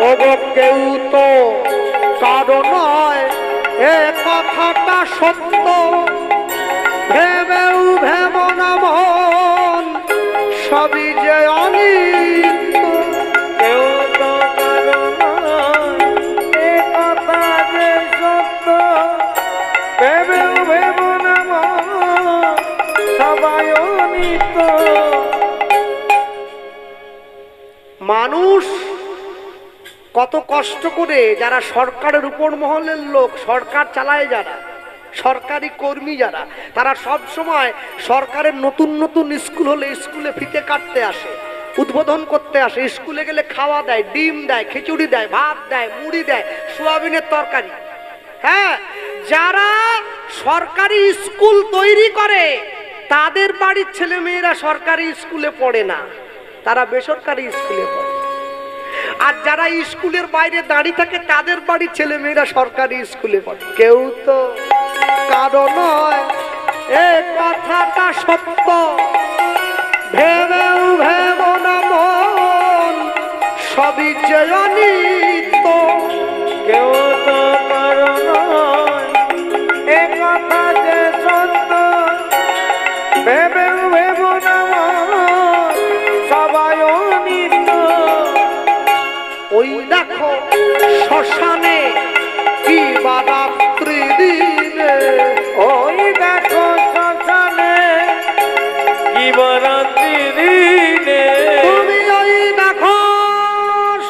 S1: ওগো কেউ তো কারো নয় এ কথাটা সত্য, ভেবেও ভেব না মন সবই যে অনিত্য।
S2: কেউ তো কারো নয় এ কথা যে সত্য, ভেবেও ভেবো না সবাই অনিত্য।
S1: মানুষ কত কষ্ট করে, যারা সরকারের উপর মহলের লোক, সরকার চালায় যারা, সরকারি কর্মী যারা, তারা সব সময় সরকারের নতুন নতুন স্কুল হলে স্কুলে ফিতে কাটতে আসে, উদ্বোধন করতে আসে। স্কুলে গেলে খাওয়া দেয়, ডিম দেয়, খিচুড়ি দেয়, ভাত দেয়, মুড়ি দেয়, সোয়াবিনের তরকারি। হ্যাঁ, যারা সরকারি স্কুল তৈরি করে তাদের বাড়ির ছেলে মেয়েরা সরকারি স্কুলে পড়ে না, তারা বেসরকারি স্কুলে পড়ে। আর যারা স্কুলের বাইরে দাঁড়িয়ে থাকে তাদের বাড়ির ছেলে মেয়েরা সরকারি স্কুলে পড়ে। কেউ তো কারো নয় এ কথাটা সত্য, ভেবেও ভেব না মন সবই যে অনিত্য।
S2: কেউ তো কারো নয় এ কথা যে সত্য, ভেবেও ভেবো না সবাই অনিত্য।
S1: ওই দেখো শ্মশানে কি বারাত্রি দিনে,
S2: ওই দেখো শ্মশানে কি বরাত্রি দিনে।
S1: তুমি ওই দেখো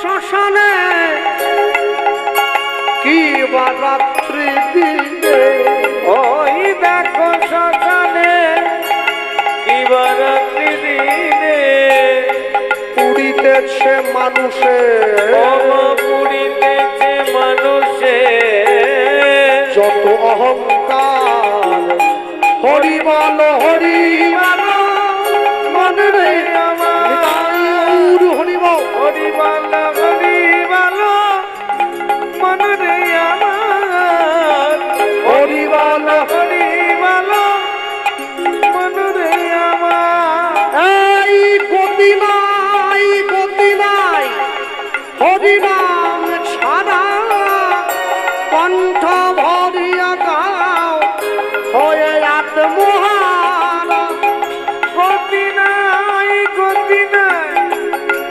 S1: শ্মশানে কি বারাত্রি দিনে,
S2: ওই দেখো শ্মশানে কি বরাত্রি দিনে।
S1: পুড়িতেছে মানুষে
S2: পুরিতেছে মানুষে
S1: যত অহংকার। হরি বল হরি বল মনে রে আমার, হরি বল
S2: হরি বল হরি বল মনে আমার,
S1: হরি বল।
S2: হরি বল মনে আমার।
S1: এই গতি নাই, গতি নাই হরি নাম ছাড়া, কণ্ঠ ভরিয়া গাও হয়ে আত্মহারা।
S2: গতি নাই, গতি নাই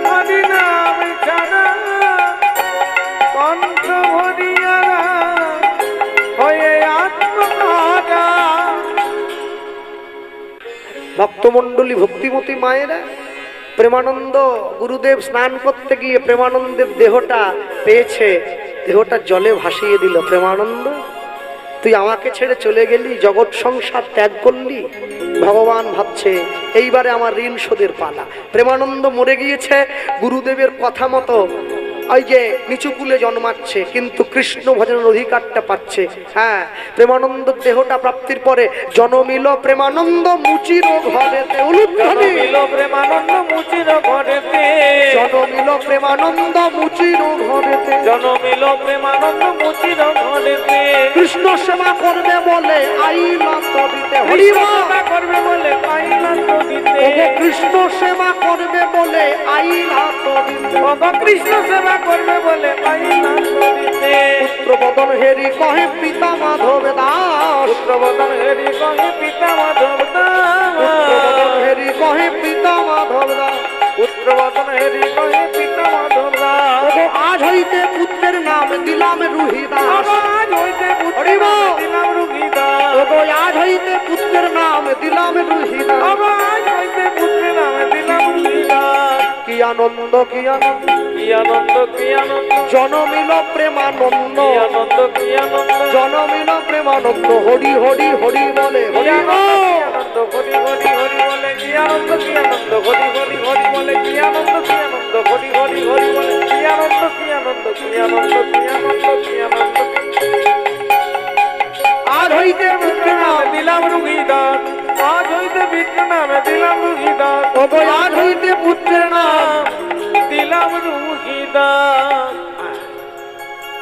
S2: হরি নাম ছাড়া, কণ্ঠ ভরিয়া হয়ে আত্মহারা।
S1: ভক্তমণ্ডলী, ভক্তিমতী মায়েরা, প্রেমানন্দ গুরুদেব স্নান করতে গিয়ে প্রেমানন্দের দেহটা পেয়েছে, দেহটা জলে ভাসিয়ে দিল। প্রেমানন্দ, তুই আমাকে ছেড়ে চলে গেলি, জগৎ সংসার ত্যাগ করলি। ভগবান ভাবছে এইবারে আমার ঋণ শোধের পালা। প্রেমানন্দ মরে গিয়েছে গুরুদেবের কথা মতো, ওই যে নিচু কুলে জন্মাচ্ছে, কিন্তু কৃষ্ণ ভজনের অধিকারটা পাচ্ছে। হ্যাঁ, প্রেমানন্দ দেহটা প্রাপ্তির পরে জনমিল প্রেমানন্দ মুচির ঘরেতে,
S2: জনমিল প্রেমানন্দ মুচির ঘরেতে,
S1: জনমিল প্রেমানন্দ মুচির ঘরেতে,
S2: জনমিল প্রেমানন্দ মুচির ঘরেতে।
S1: কৃষ্ণ সেবা করবে বলে আইলা তরিতে। হরি বল।
S2: করবে বলে পাইলা তরিতে,
S1: ওগো কৃষ্ণ সেবা করবে বলে আইলা তরিতে,
S2: ওগো কৃষ্ণ সেবা করবে বলে পাইলা তরিতে।
S1: পুত্রবদন হেরি কহে পিতা মাধব দাস,
S2: পুত্রবদন হেরি কহে পিতা মাধব
S1: পুত্রবদন
S2: দাস,
S1: হেরি কহে পিতা মাধব দাস,
S2: পুত্রবদন হেরি কহে পিতা মাধব দাস।
S1: ওগো আজ হইতে পুত্রের নাম দিলাম রুহিদাস।
S2: আজ হইতে
S1: হরি বল।
S2: দিলাম রুহিদাস,
S1: ওগো আজ হইতে পুত্রের নাম দিলাম রুহিদাস।
S2: আজ হইতে পুত্রের নাম দিলাম রুহিদাস।
S1: কি আনন্দ, কি আনন্দ,
S2: কি আনন্দ, কি আনন্দ,
S1: জনমিল প্রেমানন্দ,
S2: কি আনন্দ, কি আনন্দ,
S1: জনমিল প্রেমানন্দ। হরি হরি হরি বলে, হরি বল।
S2: আনন্দ হরি হরি হরি বলে কি আনন্দ, কি আনন্দ হরি হরি হরি বলে কি আনন্দ, কি আনন্দ হরি হরি হরি বলে কি আনন্দ, কি আনন্দ, কি আনন্দ, কি আনন্দ, কি আনন্দ।
S1: আজ হইতে পুত্রের নাম
S2: দিলাম রুহিদাস, আজ হইতে পিতৃ নামে দিলাম রুহিদাস
S1: ওগো আজ হইতে পুত্রের নাম
S2: দিলাম রুহিদাস।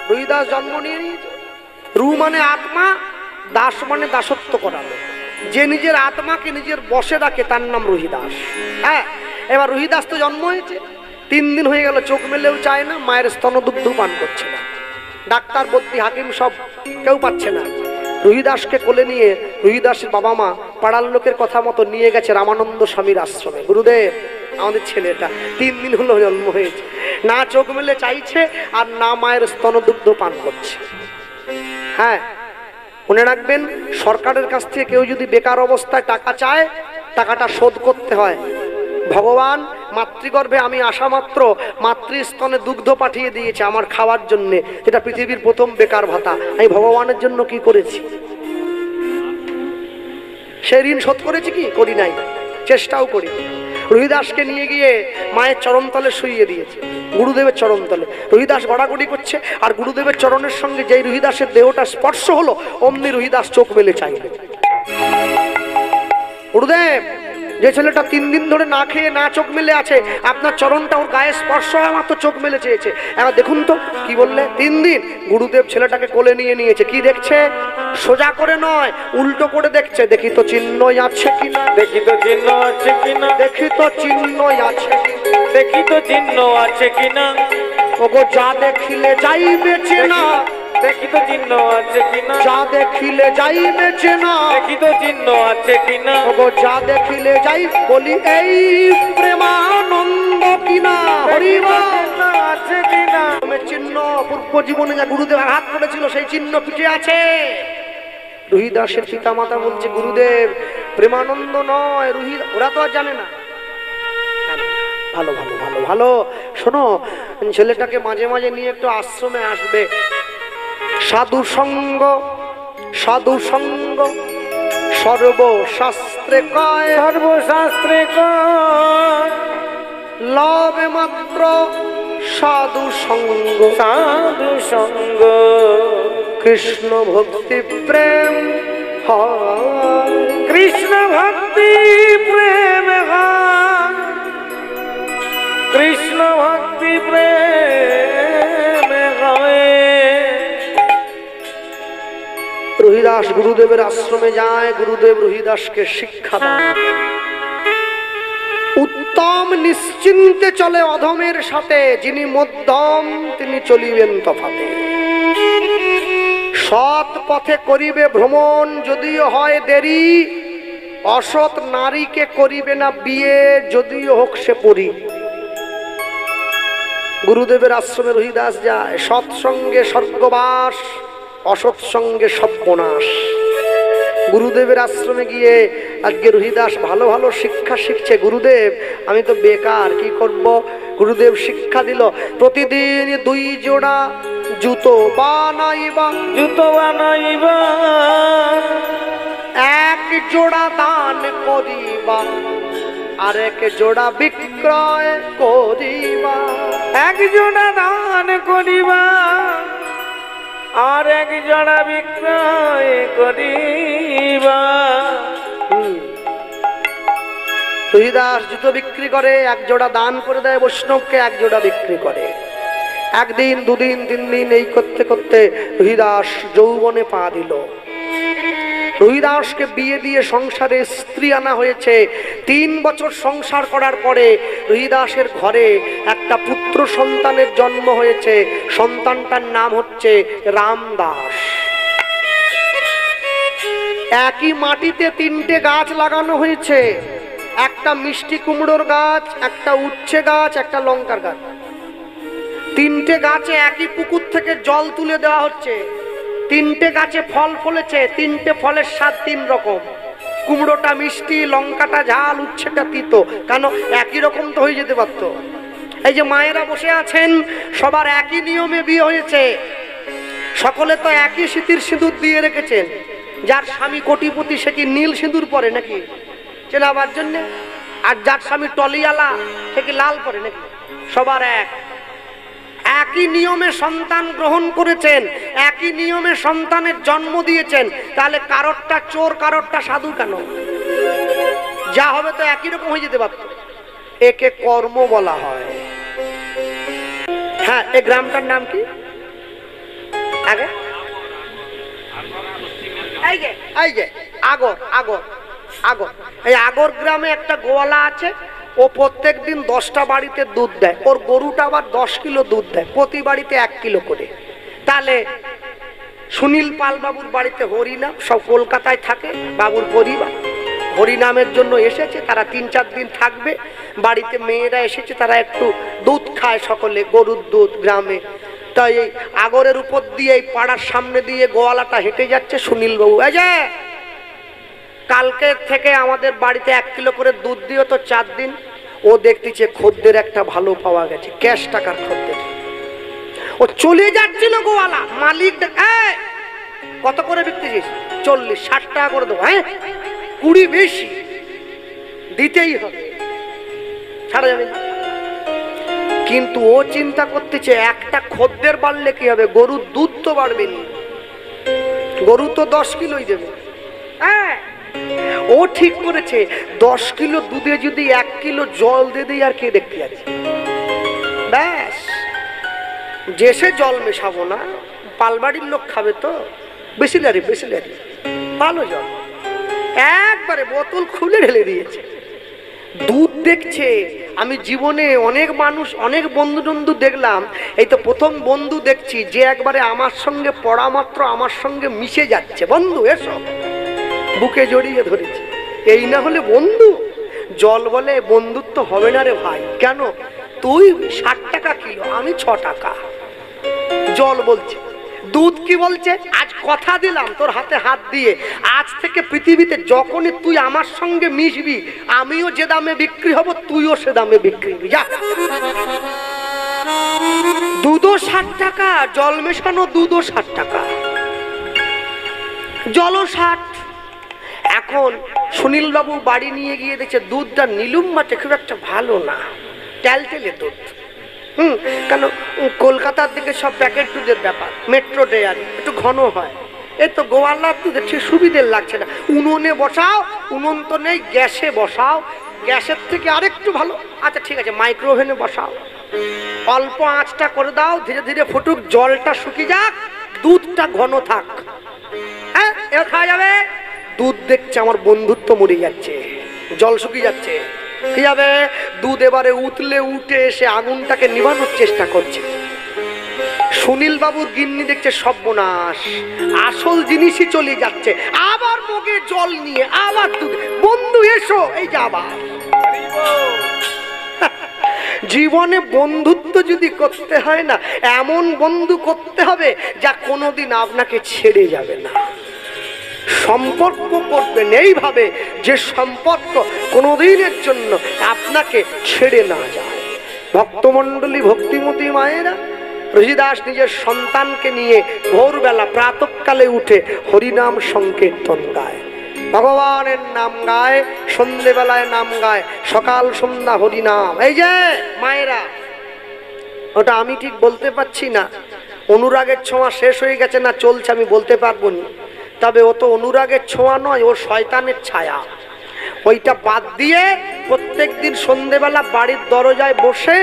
S1: রুহিদাস জন্ম নিয়ে নিয়েছে। রু মানে আত্মা, দাস মানে দাসত্ব করানো। যে নিজের আত্মাকে নিজের বশে রাখে তার নাম রুহিদাস। হ্যাঁ, এবার রুহিদাস তো জন্ম হয়েছে, 3 দিন হয়ে গেল, চোখ মেলেও চায় না, মায়ের স্তনদুগ্ধ পান করছে না। ডাক্তার বদ্যি হাকিম সব কেউ পাচ্ছে না। রুহিদাসকে কোলে নিয়ে রুহিদাসের বাবা মা পাড়ার লোকের কথা মতো নিয়ে গেছে রামানন্দ স্বামীর আশ্রমে। গুরুদেব, আমাদের ছেলেটা 3 দিন হলো জন্ম হয়েছে, না চোখ মেলে চাইছে আর না মায়ের স্তনদুগ্ধ পান করছে। হ্যাঁ, মনে রাখবেন, সরকারের কাছ থেকে কেউ যদি বেকার অবস্থায় টাকা চায়, টাকাটা শোধ করতে হয়। ভগবান মাতৃগর্ভে আমি আসা মাত্র মাতৃস্তনে দুগ্ধ পাঠিয়ে দিয়েছে আমার খাওয়ার জন্য, যেটা পৃথিবীর প্রথম বেকার ভাতা। আমি ভগবানের জন্য কি করেছি? সে ঋণ শোধ করেছি কি? করি নাই, চেষ্টাও করি। রুহিদাসকে নিয়ে গিয়ে মায়ের চরণতলে শুইয়ে দিয়েছে, গুরুদেবের চরণতলে। রুহিদাস গড়াগড়ি করছে, আর গুরুদেবের চরণের সঙ্গে যেই রুহিদাসের দেহটা স্পর্শ হলো, অমনি রুহিদাস চোখ মেলে চাইবে। গুরুদেব, যে ছেলেটা 3 দিন ধরে না খেয়ে না চোখ মেলে আছে, আপনার চরণটা ওর গায়ে স্পর্শ হয় মাত্র চোখ মেলে চেয়েছে। এবার দেখুন তো কি বললে, 3 দিন। গুরুদেব ছেলেটাকে কোলে নিয়ে নিয়েছে। কি দেখছে? সোজা করে নয়, উল্টো করে দেখছে। দেখি তো চিহ্ন আছে কিনা,
S2: দেখি তো চিহ্ন আছে কিনা,
S1: দেখি তো চিহ্ন আছে কিনা,
S2: দেখি তো চিহ্ন আছে কিনা,
S1: ওগো যা দেখিলে যাইবে চেনা,
S2: দেখি তো চিহ্ন আছে কিনা,
S1: যা দেখিলে যাইবে চেনা,
S2: দেখি তো চিহ্ন আছে কিনা,
S1: ওগো যা দেখিলে যাই। বলি এই প্রেমানন্দ কিনা, হরিবা
S2: আছে কিনা,
S1: চিহ্ন পূর্ব জীবনে যা গুরুদেব আঘাত করেছিল সেই চিহ্ন পিঠে আছে। রুহিদাসের পিতা মাতা বলছে, গুরুদেব প্রেমানন্দ নয়, ওরা তো আর জানে না। ভালো ভালো ভালো ভালো শোনো, ছেলেটাকে মাঝে মাঝে নিয়ে একটু আশ্রমে আসবে। সাধু সঙ্গ, সাধু সঙ্গ সর্বশাস্ত্রে কয়,
S2: সর্বশাস্ত্রে কয়,
S1: লবে মাত্র সাধু সঙ্গ,
S2: সাধু সঙ্গ
S1: কৃষ্ণ ভক্তি প্রেম হয়,
S2: কৃষ্ণ ভক্তি প্রেম হয়, কৃষ্ণ ভক্তি প্রেম হয়।
S1: রুহিদাস গুরুদেবের আশ্রমে যায়, গুরুদেব রুহিদাসকে শিক্ষা দেন। উত্তম নিশ্চিন্তে চলে অধমের সাথে, যিনি মধ্যম তিনি চলিবেন তফাতে। সৎ পথে করিবে ভ্রমণ, যদিও হয় দেরি, অসৎ নারীকে করিবে না বিয়ে, যদিও হোক সে পরি। গুরুদেবের আশ্রমে রুহিদাস যায়। সৎসঙ্গে স্বর্গবাস, অসৎ সঙ্গে সর্বনাশ। গুরুদেবের আশ্রমে গিয়ে আজকে রুহিদাস ভালো ভালো শিক্ষা শিখছে। গুরুদেব আমি তো বেকার, কি করব? গুরুদেব শিক্ষা দিল, প্রতিদিন 2 জোড়া জুতো বানাইবা,
S2: জুতো বানাইবা,
S1: 1 জোড়া দান করিবা, আর 1 জোড়া বিক্রয় করিবা।
S2: 1 জোড়া দান করিবা, আর 1 জোড়া বিক্রয় করিবা।
S1: রুহিদাস জুতো বিক্রি করে, 1 জোড়া দান করে দেয় বৈষ্ণবকে, 1 জোড়া বিক্রি করে। 1 দিন 2 দিন 3 দিন এই করতে করতে রুহিদাস যৌবনে পা দিল। রুহিদাসকে বিয়ে দিয়ে সংসারে স্ত্রী আনা হয়েছে। 3 বছর সংসার করার পরে রুহিদাসের ঘরে একটা পুত্র সন্তানের জন্ম হয়েছে। সন্তানটার নাম হচ্ছে রামদাস। একই মাটিতে 3টে গাছ লাগানো হয়েছে, একটা মিষ্টি কুমড়োর গাছ, একটা উচ্ছে গাছ, একটা লঙ্কার গাছ। 3টে গাছে একই পুকুর থেকে জল তুলে দেওয়া হচ্ছে। 3টে গাছে ফল ফলেছে, 3টে ফলের স্বাদ 3 রকম। কুমড়োটা মিষ্টি, লঙ্কাটা ঝাল, উচ্ছেটা তিতো। কেন? একই রকম তো হয়ে যেতে পারতো। এই যে মায়েরা বসে আছেন, সবার একই নিয়মে বিয়ে হয়েছে, সকলে তো একই সিঁথির সিঁদুর দিয়ে রেখেছেন। যার স্বামী কোটিপতি সে কি নীল সিঁদুর পরে নাকি চেনাবার জন্য? আর যার স্বামী টলিয়ালা সে কি লাল পরে নাকি? সবার একই নিয়মে সন্তান গ্রহণ করেছেন, একই নিয়মে সন্তানের জন্ম দিয়েছেন। তাহলে কারোরটা চোর কারোরটা সাধু কেন? যা হবে তো একই রকম হয়ে যেতে পারত। একে কর্ম বলা হয়। হ্যাঁ, এই গ্রামটার নাম কি? আগে এই যে আগর আগর আগর, এই আগর গ্রামে একটা গোয়ালা আছে। ও প্রত্যেক দিন 10টা বাড়িতে দুধ দেয়। ওর গরুটা আবার 10 কিলো দুধ দেয়, প্রতি বাড়িতে 1 কিলো করে। তাহলে সুনীল পাল বাবুর বাড়িতে হরিনাম, সব কলকাতায় থাকে বাবুর পরিবার, হরিনামের জন্য এসেছে। তারা 3-4 দিন থাকবে। বাড়িতে মেয়েরা এসেছে, তারা একটু দুধ খায় সকলে, গরুর দুধ গ্রামে। তাই এই আগরের উপর দিয়ে, এই পাড়ার সামনে দিয়ে গোয়ালাটা হেঁটে যাচ্ছে। সুনীল বাবু, এই যে কালকে থেকে আমাদের বাড়িতে 1 কিলো করে দুধ দিও তো 4 দিন। ও দেখতেছে খদ্দের একটা ভালো পাওয়া গেছে, ক্যাশ টাকার খদ্দের। ও চলে যাচ্ছিল গোয়ালা, মালিক কত করে বিকতেছিস? 40-60 টাকা করে দেবো। হ্যাঁ, 20 বেশি দিতেই হবে, ছাড়া যাবে না। কিন্তু ও চিন্তা করতেছে একটা খদ্দের বাড়লে কি হবে, গরুর দুধ তো বাড়বে না, গরু তো 10 কিলোই দেবে। হ্যাঁ, ও ঠিক করেছে 10 কিলো দুধে যদি 1 কিলো জল দিয়ে দেয়, আর কে দেখতে যাচ্ছে? ব্যাস, যে সে জল মেশাবো না, পালবাড়ির লোক খাবে তো। বেশিলারি বেশিলারি ভালো জল, একবারে বোতল খুলে ঢেলে দিয়েছে। দুধ দেখছে। আমি জীবনে অনেক মানুষ, অনেক বন্ধু বন্ধু দেখলাম, এই তো প্রথম বন্ধু দেখছি যে একবারে আমার সঙ্গে পড়া মাত্র আমার সঙ্গে মিশে যাচ্ছে। বন্ধু এসো, বুকে জড়িয়ে ধরেছে। এই না হলে বন্ধু? জল বলে বন্ধুত্ব হবে না রে ভাই। কেন? তুই 60 টাকা কিলো, আমি 6 টাকা। জল বলছে। দুধ কি বলছে? আজ কথা দিলাম তোর হাতে হাত দিয়ে, আজ থেকে পৃথিবীতে যখনই তুই আমার সঙ্গে মিশবি, আমিও যে দামে বিক্রি হব, তুইও সে দামে বিক্রি হবি। যা, দুধও 60 টাকা, জল মেশানো দুধও 60 টাকা, জলও 60। এখন সুনীল বাবু বাড়ি নিয়ে গিয়ে দেখছে দুধটা নিলুম মাঠে খুব একটা ভালো না, টেলটেলে দুধ। কেন? কলকাতার দিকে সব প্যাকেট দুধের ব্যাপার, মেট্রো ডেয়ারি একটু ঘন হয়। এই তো গোয়ালার দুধের ঠিক সুবিধের লাগছে না। উনুনে বসাও, উনুন তো নেই, গ্যাসে বসাও, গ্যাসের থেকে আরেকটু ভালো। আচ্ছা ঠিক আছে, মাইক্রোওভেনে বসাও, অল্প আঁচটা করে দাও, ধীরে ধীরে ফুটুক, জলটা শুকিয়ে যাক, দুধটা ঘন থাক। হ্যাঁ, এবার খাওয়া যাবে। দুধ দেখছে আমার বন্ধুত্ব মরে যাচ্ছে, জল শুকিয়ে যাচ্ছে, কি যাবে? দুধ এবারে উতলে উঠে এসে আগুনটাকে নিভানোর চেষ্টা করছে। সুনীল বাবুর গিন্নি দেখছে সর্বনাশ, আসল জিনিসই চলে যাচ্ছে। আবার মগে জল নিয়ে আবার দুধ। বন্ধু এসো, এই যে আবার। জীবনে বন্ধুত্ব যদি করতে হয় না, এমন বন্ধু করতে হবে যা কোনোদিন আপনাকে ছেড়ে যাবে না। সম্পর্ক করবেন এইভাবে যে সম্পর্ক কোনোদিনের জন্য আপনাকে ছেড়ে না যায়। ভক্তমণ্ডলী, ভক্তিমতী মায়েরা, রঘুদাস নিজের সন্তানকে নিয়ে ভোরবেলা প্রাতঃকালে উঠে হরিনাম সংকীর্তন গায়, ভগবানের নাম গায়, সন্ধেবেলায় নাম গায়, সকাল সন্ধ্যা হরিনাম। এই যে মায়েরা, ওটা আমি ঠিক বলতে পারছি না, অনুরাগের ছোঁয়া শেষ হয়ে গেছে না চলছে আমি বলতে পারবো না। তবে ও তো অনুরাগের ছোঁয়া নয়, ও শয়তানের ছায়া। ওইটা বাদ দিয়ে প্রত্যেক দিন সন্ধেবেলা বাড়ির দরজায় বসে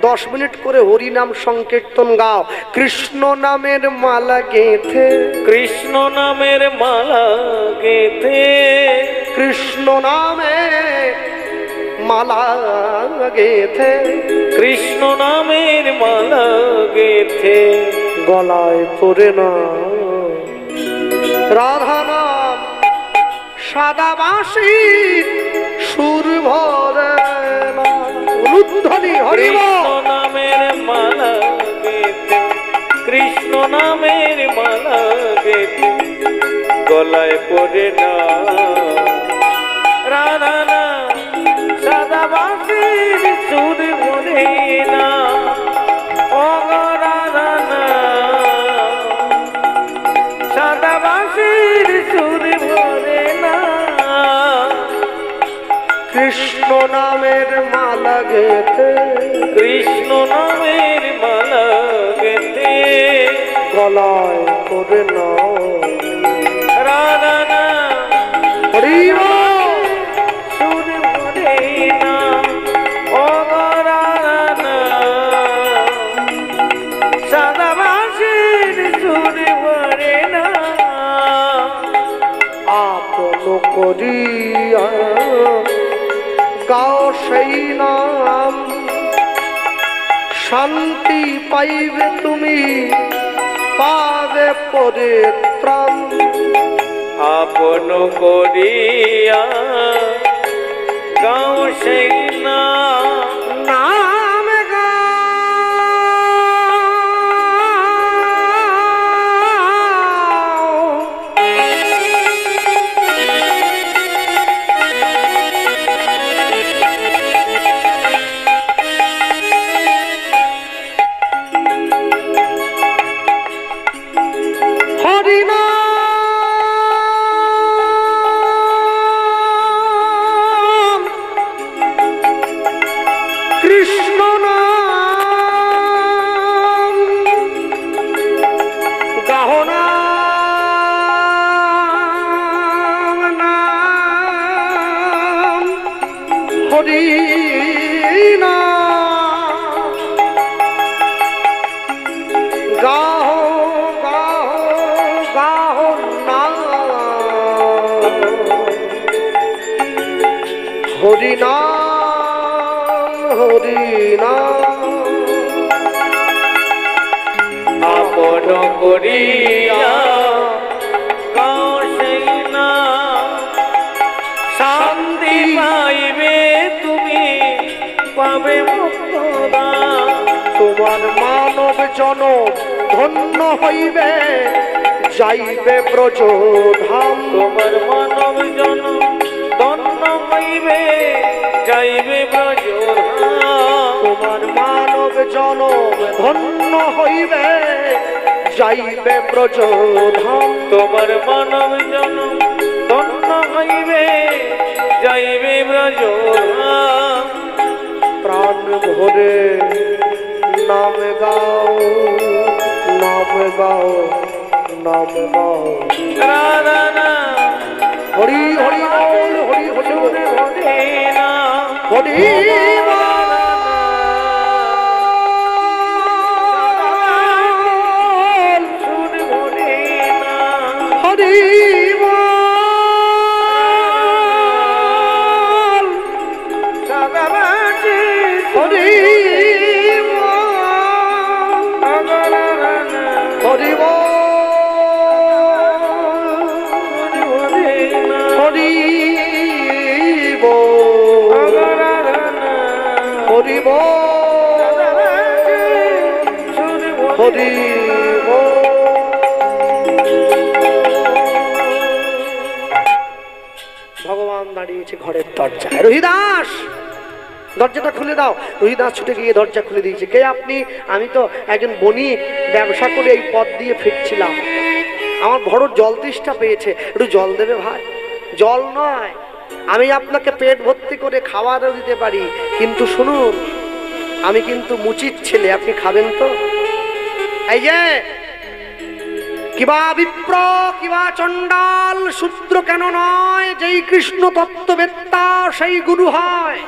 S1: 10 মিনিট করে হরিনাম সংকীর্তন গাও। কৃষ্ণ নামের মালা গেঁথে,
S2: কৃষ্ণ নামের মালা গেঁথে,
S1: কৃষ্ণ নামে মালা গেঁথে,
S2: কৃষ্ণ নামের মালা গেঁথে,
S1: গলায় পরে না রাধা নাম, সাদা বাঁশি সুর ভরে না। উলুধ্বনি হরি বল।
S2: কৃষ্ণ নামের মালা গেঁথে, কৃষ্ণ নামের মালা গেঁথে, গলায় পড়ে না রাধা নাম, সাদা বাঁশির সুর ভরে না। ও গো রাধা নাম, সাদা বাঁশির সুর ভরে না।
S1: কৃষ্ণ নামের মালা গেঁথে,
S2: কৃষ্ণ নামের মালা গেঁথে,
S1: গলায় পরে না
S2: রাধা নাম,
S1: হরি বল।
S2: সুর
S1: করিয়া গাও সেই নাম, শান্তি পাইবে তুমি, পাবে পরিত্রাণ।
S2: আপন করিয়া গাও সেই নাম,
S1: নাম গাও হরি নাম, কৃষ্ণ নাম, গাও নাম, নাম হরি নাম, গাও গাও গাও নাম, হরি নাম, হরি নাম।
S2: আপন করিয়া গাও সেই নাম, শান্তি পাইবে তুমি, পাবে মুক্তদান।
S1: তোমার মানব জনম ধন্য হইবে, যাইবে ব্রজ ধাম।
S2: তোমার মানব জনম ধন্য হইবে, যাইবে ব্রজধাম।
S1: তোমার মানব জনম ধন্য হইবে, যাইবে ব্রজ ধাম।
S2: তোমার মানব জনম ধন্য হইবে, যাইবে ব্রজধাম।
S1: প্রাণ ভরে নাম গাও, নাম গাও, নাম গাও।
S2: রাধা নাম,
S1: হরি হরি বল, হরি হরি বল,
S2: হরি নাম,
S1: হরি বল।
S2: শুন হরি নাম,
S1: হরি বল,
S2: সদাবাজি
S1: হরি বল, হরি বল, হরি বল, হরি বল, হরি বল। ভগবান দাঁড়িয়েছে ঘরের দরজায়। রহিদাস, দরজাটা খুলে দাও। রহিদাস ছুটে গিয়ে দরজা খুলে দিয়েছে। কে আপনি? আমি তো একজন বণিক, ব্যবসা করে এই পথ দিয়ে ফিরছিলাম। আমার বড় জল তেষ্টা পেয়েছে, একটু জল দেবে ভাই? জল নয়, আমি আপনাকে পেট ভর্তি করে খাবারও দিতে পারি, কিন্তু শুনুন, আমি কিন্তু মুচির ছেলে, আপনি খাবেন তো? এই যে কিবা বিপ্র, কিবা চণ্ডাল, শূদ্র কেন নয়, যেই কৃষ্ণ তত্ত্ববেত্তা সেই গুরু হয়।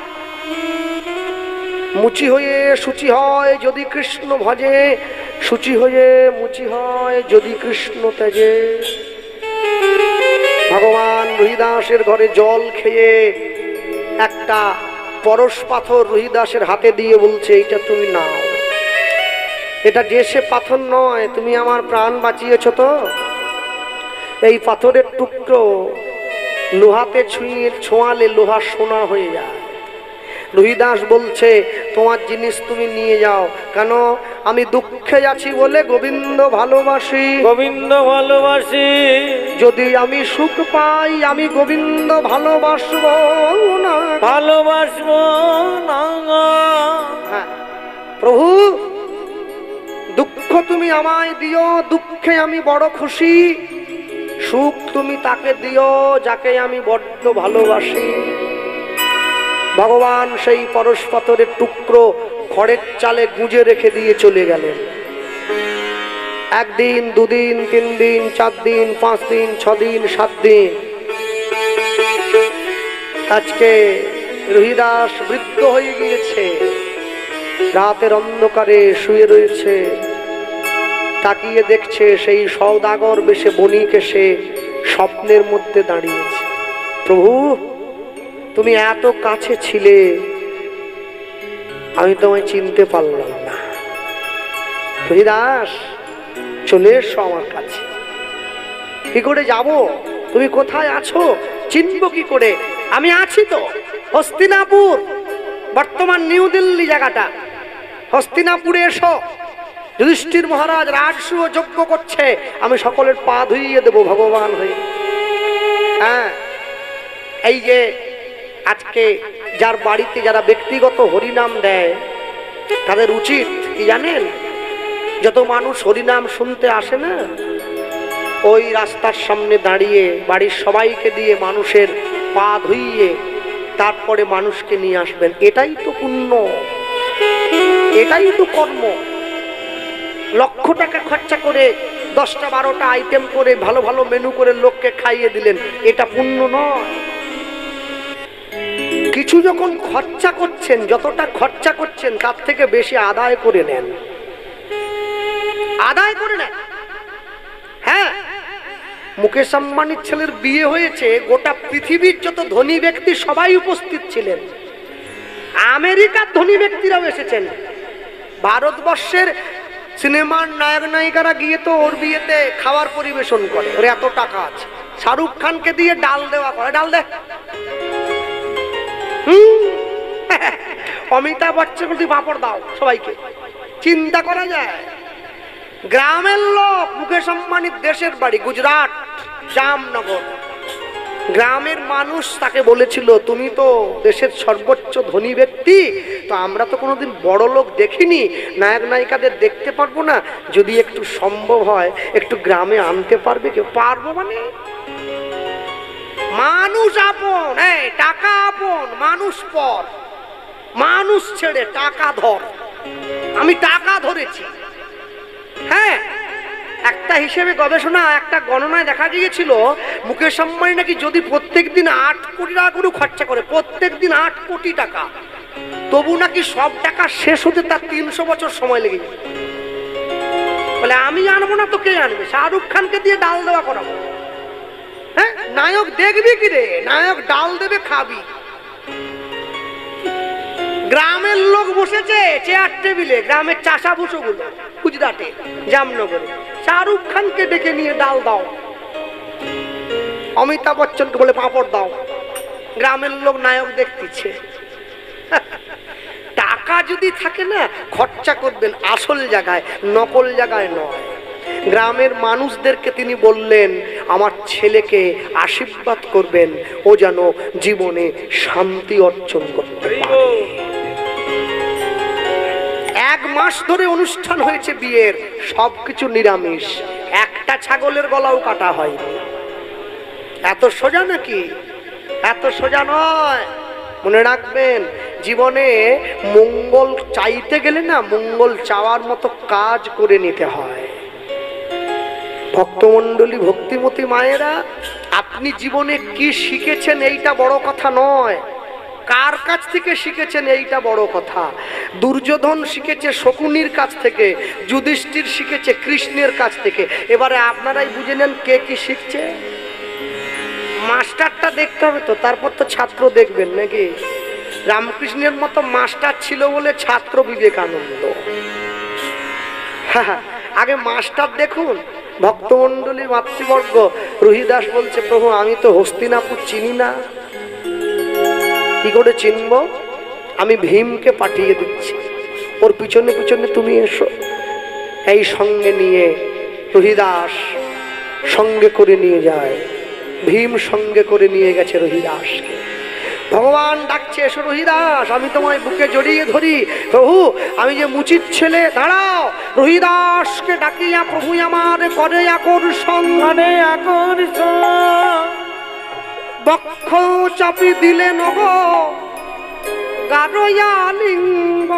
S1: মুচি হয়ে শুচি হয় যদি কৃষ্ণ ভজে, শুচি হয়ে মুচি হয় যদি কৃষ্ণ তেজে। ভগবান রহিদাসের ঘরে জল খেয়ে একটা পরশ পাথর রহিদাসের হাতে দিয়ে বলছে, এটা তুমি নাও। এটা যে সে পাথর নয়, তুমি আমার প্রাণ বাঁচিয়েছ তো। এই পাথরের টুকরো লোহাতে ছোঁয়ালে লোহা সোনা হয়ে যায়। রহিদাস বলছে, তোমার জিনিস তুমি নিয়ে যাও। কেন? আমি দুঃখে আছি বলে গোবিন্দ ভালোবাসি,
S2: গোবিন্দ ভালোবাসি।
S1: যদি আমি সুখ পাই আমি গোবিন্দ ভালোবাসবো না,
S2: ভালোবাসবো না।
S1: হ্যাঁ প্রভু, দুঃখ তুমি আমায় দিও, দুঃখে আমি বড় খুশি। সুখ তুমি তাকে দিও যাকে আমি বড্ড ভালোবাসি। ভগবান সেই পরশ পাথরের টুকরো খড়ের চালে গুঁজে রেখে দিয়ে চলে গেলেন। একদিন, দুদিন, 3 দিন, 4 দিন, 5 দিন, 6 দিন, 7 দিন। আজকে রহিদাস বৃদ্ধ হয়ে গিয়েছে, রাতের অন্ধকারে শুয়ে রয়েছে। তাকিয়ে দেখছে সেই সওদাগর বেশে বণিক এসে স্বপ্নের মধ্যে দাঁড়িয়েছে। প্রভু তুমি এত কাছে ছিলে, আমি তোমায় চিনতে পারলাম না। হরিদাস চলে এসো আমার কাছে। কি করে যাব? তুমি কোথায় আছো? চিনব কি করে? আমি আছি তো হস্তিনাপুর, বর্তমান নিউ দিল্লি জায়গাটা। হস্তিনাপুরে এসো। যুধিষ্ঠির মহারাজ রাজসূয় যজ্ঞ করছে, আমি সকলের পা ধুইয়ে দেবো ভগবান হয়ে। হ্যাঁ, এই যে আজকে যার বাড়িতে যারা ব্যক্তিগত হরিনাম দেয়, তাদের উচিত কি জানেন? যত মানুষ হরিনাম শুনতে আসে না, ওই রাস্তার সামনে দাঁড়িয়ে বাড়ির সবাইকে দিয়ে মানুষের পা ধুইয়ে তারপরে মানুষকে নিয়ে আসবেন। এটাই তো পুণ্য, এটাই তো কর্ম। লক্ষ টাকা খরচা করে 10টা 12টা আইটেম করে ভালো ভালো মেনু করে লোককে খাইয়ে দিলেন, এটা পুণ্য নয়। কিছু যখন খরচা করছেন, যতটা খরচা করছেন তার থেকে বেশি আদায় করে নেন, আদায় করে নেন। হ্যাঁ, মুকেশ আম্বানির ছেলের বিয়ে হয়েছে, গোটা পৃথিবীর যত ধনী ব্যক্তি সবাই উপস্থিত ছিলেন। আমেরিকার ধনী ব্যক্তিরাও এসেছেন। ভারতবর্ষের সিনেমার নায়ক নায়িকারা গিয়ে তো ওর বিয়েতে খাবার পরিবেশন করে, ওর এত টাকা আছে। শাহরুখ খানকে দিয়ে ডাল দেওয়া করে, ডাল দে। অমিতাভ বচ্চন দিয়ে পাপড় দাও সবাইকে। চিন্তা করা যায়। গ্রামের লোক, মুকেশ আম্বানির দেশের বাড়ি গুজরাট জামনগর, গ্রামের মানুষ তাকে বলেছিল তুমি তো দেশের সর্বোচ্চ ধনী ব্যক্তি, তো আমরা তো কোনোদিন বড় লোক দেখিনি, নায়ক নায়িকাদের দেখতে পারবো না, যদি একটু সম্ভব হয় একটু গ্রামে আনতে পারবে কেউ? পারবো মানে মানুষ আপন, টাকা আপন, মানুষ পর। মানুষ ছেড়ে টাকা ধর। আমি টাকা ধরেছি। হ্যাঁ, একটা হিসেবে গবেষণা, একটা গণনায় দেখা গিয়েছিল মুকেশ আম্বানি নাকি যদি প্রত্যেক দিন 8 কোটি টাকা করে খরচা করে, প্রত্যেক দিন 8 কোটি টাকা, তবু নাকি সব টাকা শেষ হতে তার 300 বছর সময় লেগে যায়। বলে আমি আনবো না তো কে আনবে? শাহরুখ খানকে দিয়ে ডাল দেওয়া করাবো। হ্যাঁ, নায়ক দেখবি কি রে? নায়ক ডাল দেবে, খাবি। গ্রামের লোক বসেছে চেয়ার টেবিলে, গ্রামের চাষা ভুষোগুলো গুজরাটে জামনগরে, শাহরুখ খানকে ডেকে নিয়ে ডাল দাও, অমিতাভ বচ্চনকে বলে পাঁপড় দাও। গ্রামের লোক নায়ক দেখতেছে। টাকা যদি থাকে না, খরচা করবেন আসল জায়গায়, নকল জায়গায় নয়। গ্রামের মানুষদেরকে তিনি বললেন আমার ছেলেকে আশীর্বাদ করবেন, ও যেন জীবনে শান্তি অর্জন করতে পারে। 1 মাস ধরে অনুষ্ঠান হয়েছে বিয়ের, সবকিছু নিরামিষ, একটা ছাগলের গলাও কাটা হয়নি। এত সোজা নাকি? এত সোজা নয়। মনে রাখবেন, জীবনে মঙ্গল চাইতে গেলে না, মঙ্গল চাওয়ার মতো কাজ করে নিতে হয়। ভক্তমণ্ডলী, ভক্তিমতী মায়েরা, আপনি জীবনে কি শিখেছেন এইটা বড় কথা নয়, কার কাছ থেকে শিখেছেন এইটা বড় কথা। দুর্যোধন শিখেছে শকুনির কাছ থেকে, যুধিষ্ঠির শিখেছে কৃষ্ণের কাছ থেকে। এবারে আপনারাই বুঝে নেন কে কি শিখছে। মাস্টারটা দেখতে হবে তো, তারপর তো ছাত্র দেখবেন নাকি? রামকৃষ্ণের মতো মাস্টার ছিল বলে ছাত্র বিবেকানন্দ। আগে মাস্টার দেখুন। ভক্তমণ্ডলী, মাতৃবর্গ, রুহিদাস বলছে প্রভু আমি তো হস্তিনাপুর চিনি না, কি করে চিনব? আমি ভীমকে পাঠিয়ে দিচ্ছি, ওর পিছনে পিছনে তুমি এসো। এই সঙ্গে নিয়ে রুহিদাস সঙ্গে করে নিয়ে যায়, ভীম সঙ্গে করে নিয়ে গেছে রুহিদাসকে। ভগবান ডাকছে এসো রুহিদাস, আমি তোমায় বুকে জড়িয়ে ধরি। প্রভু আমি যে মুচির ছেলে, দাঁড়াও। রুহিদাসকে ডাকিয়া প্রভু আমার করে আকর্ষণ, বক্ষ চাপি দিলেন গো গারয়া লিঙ্গ,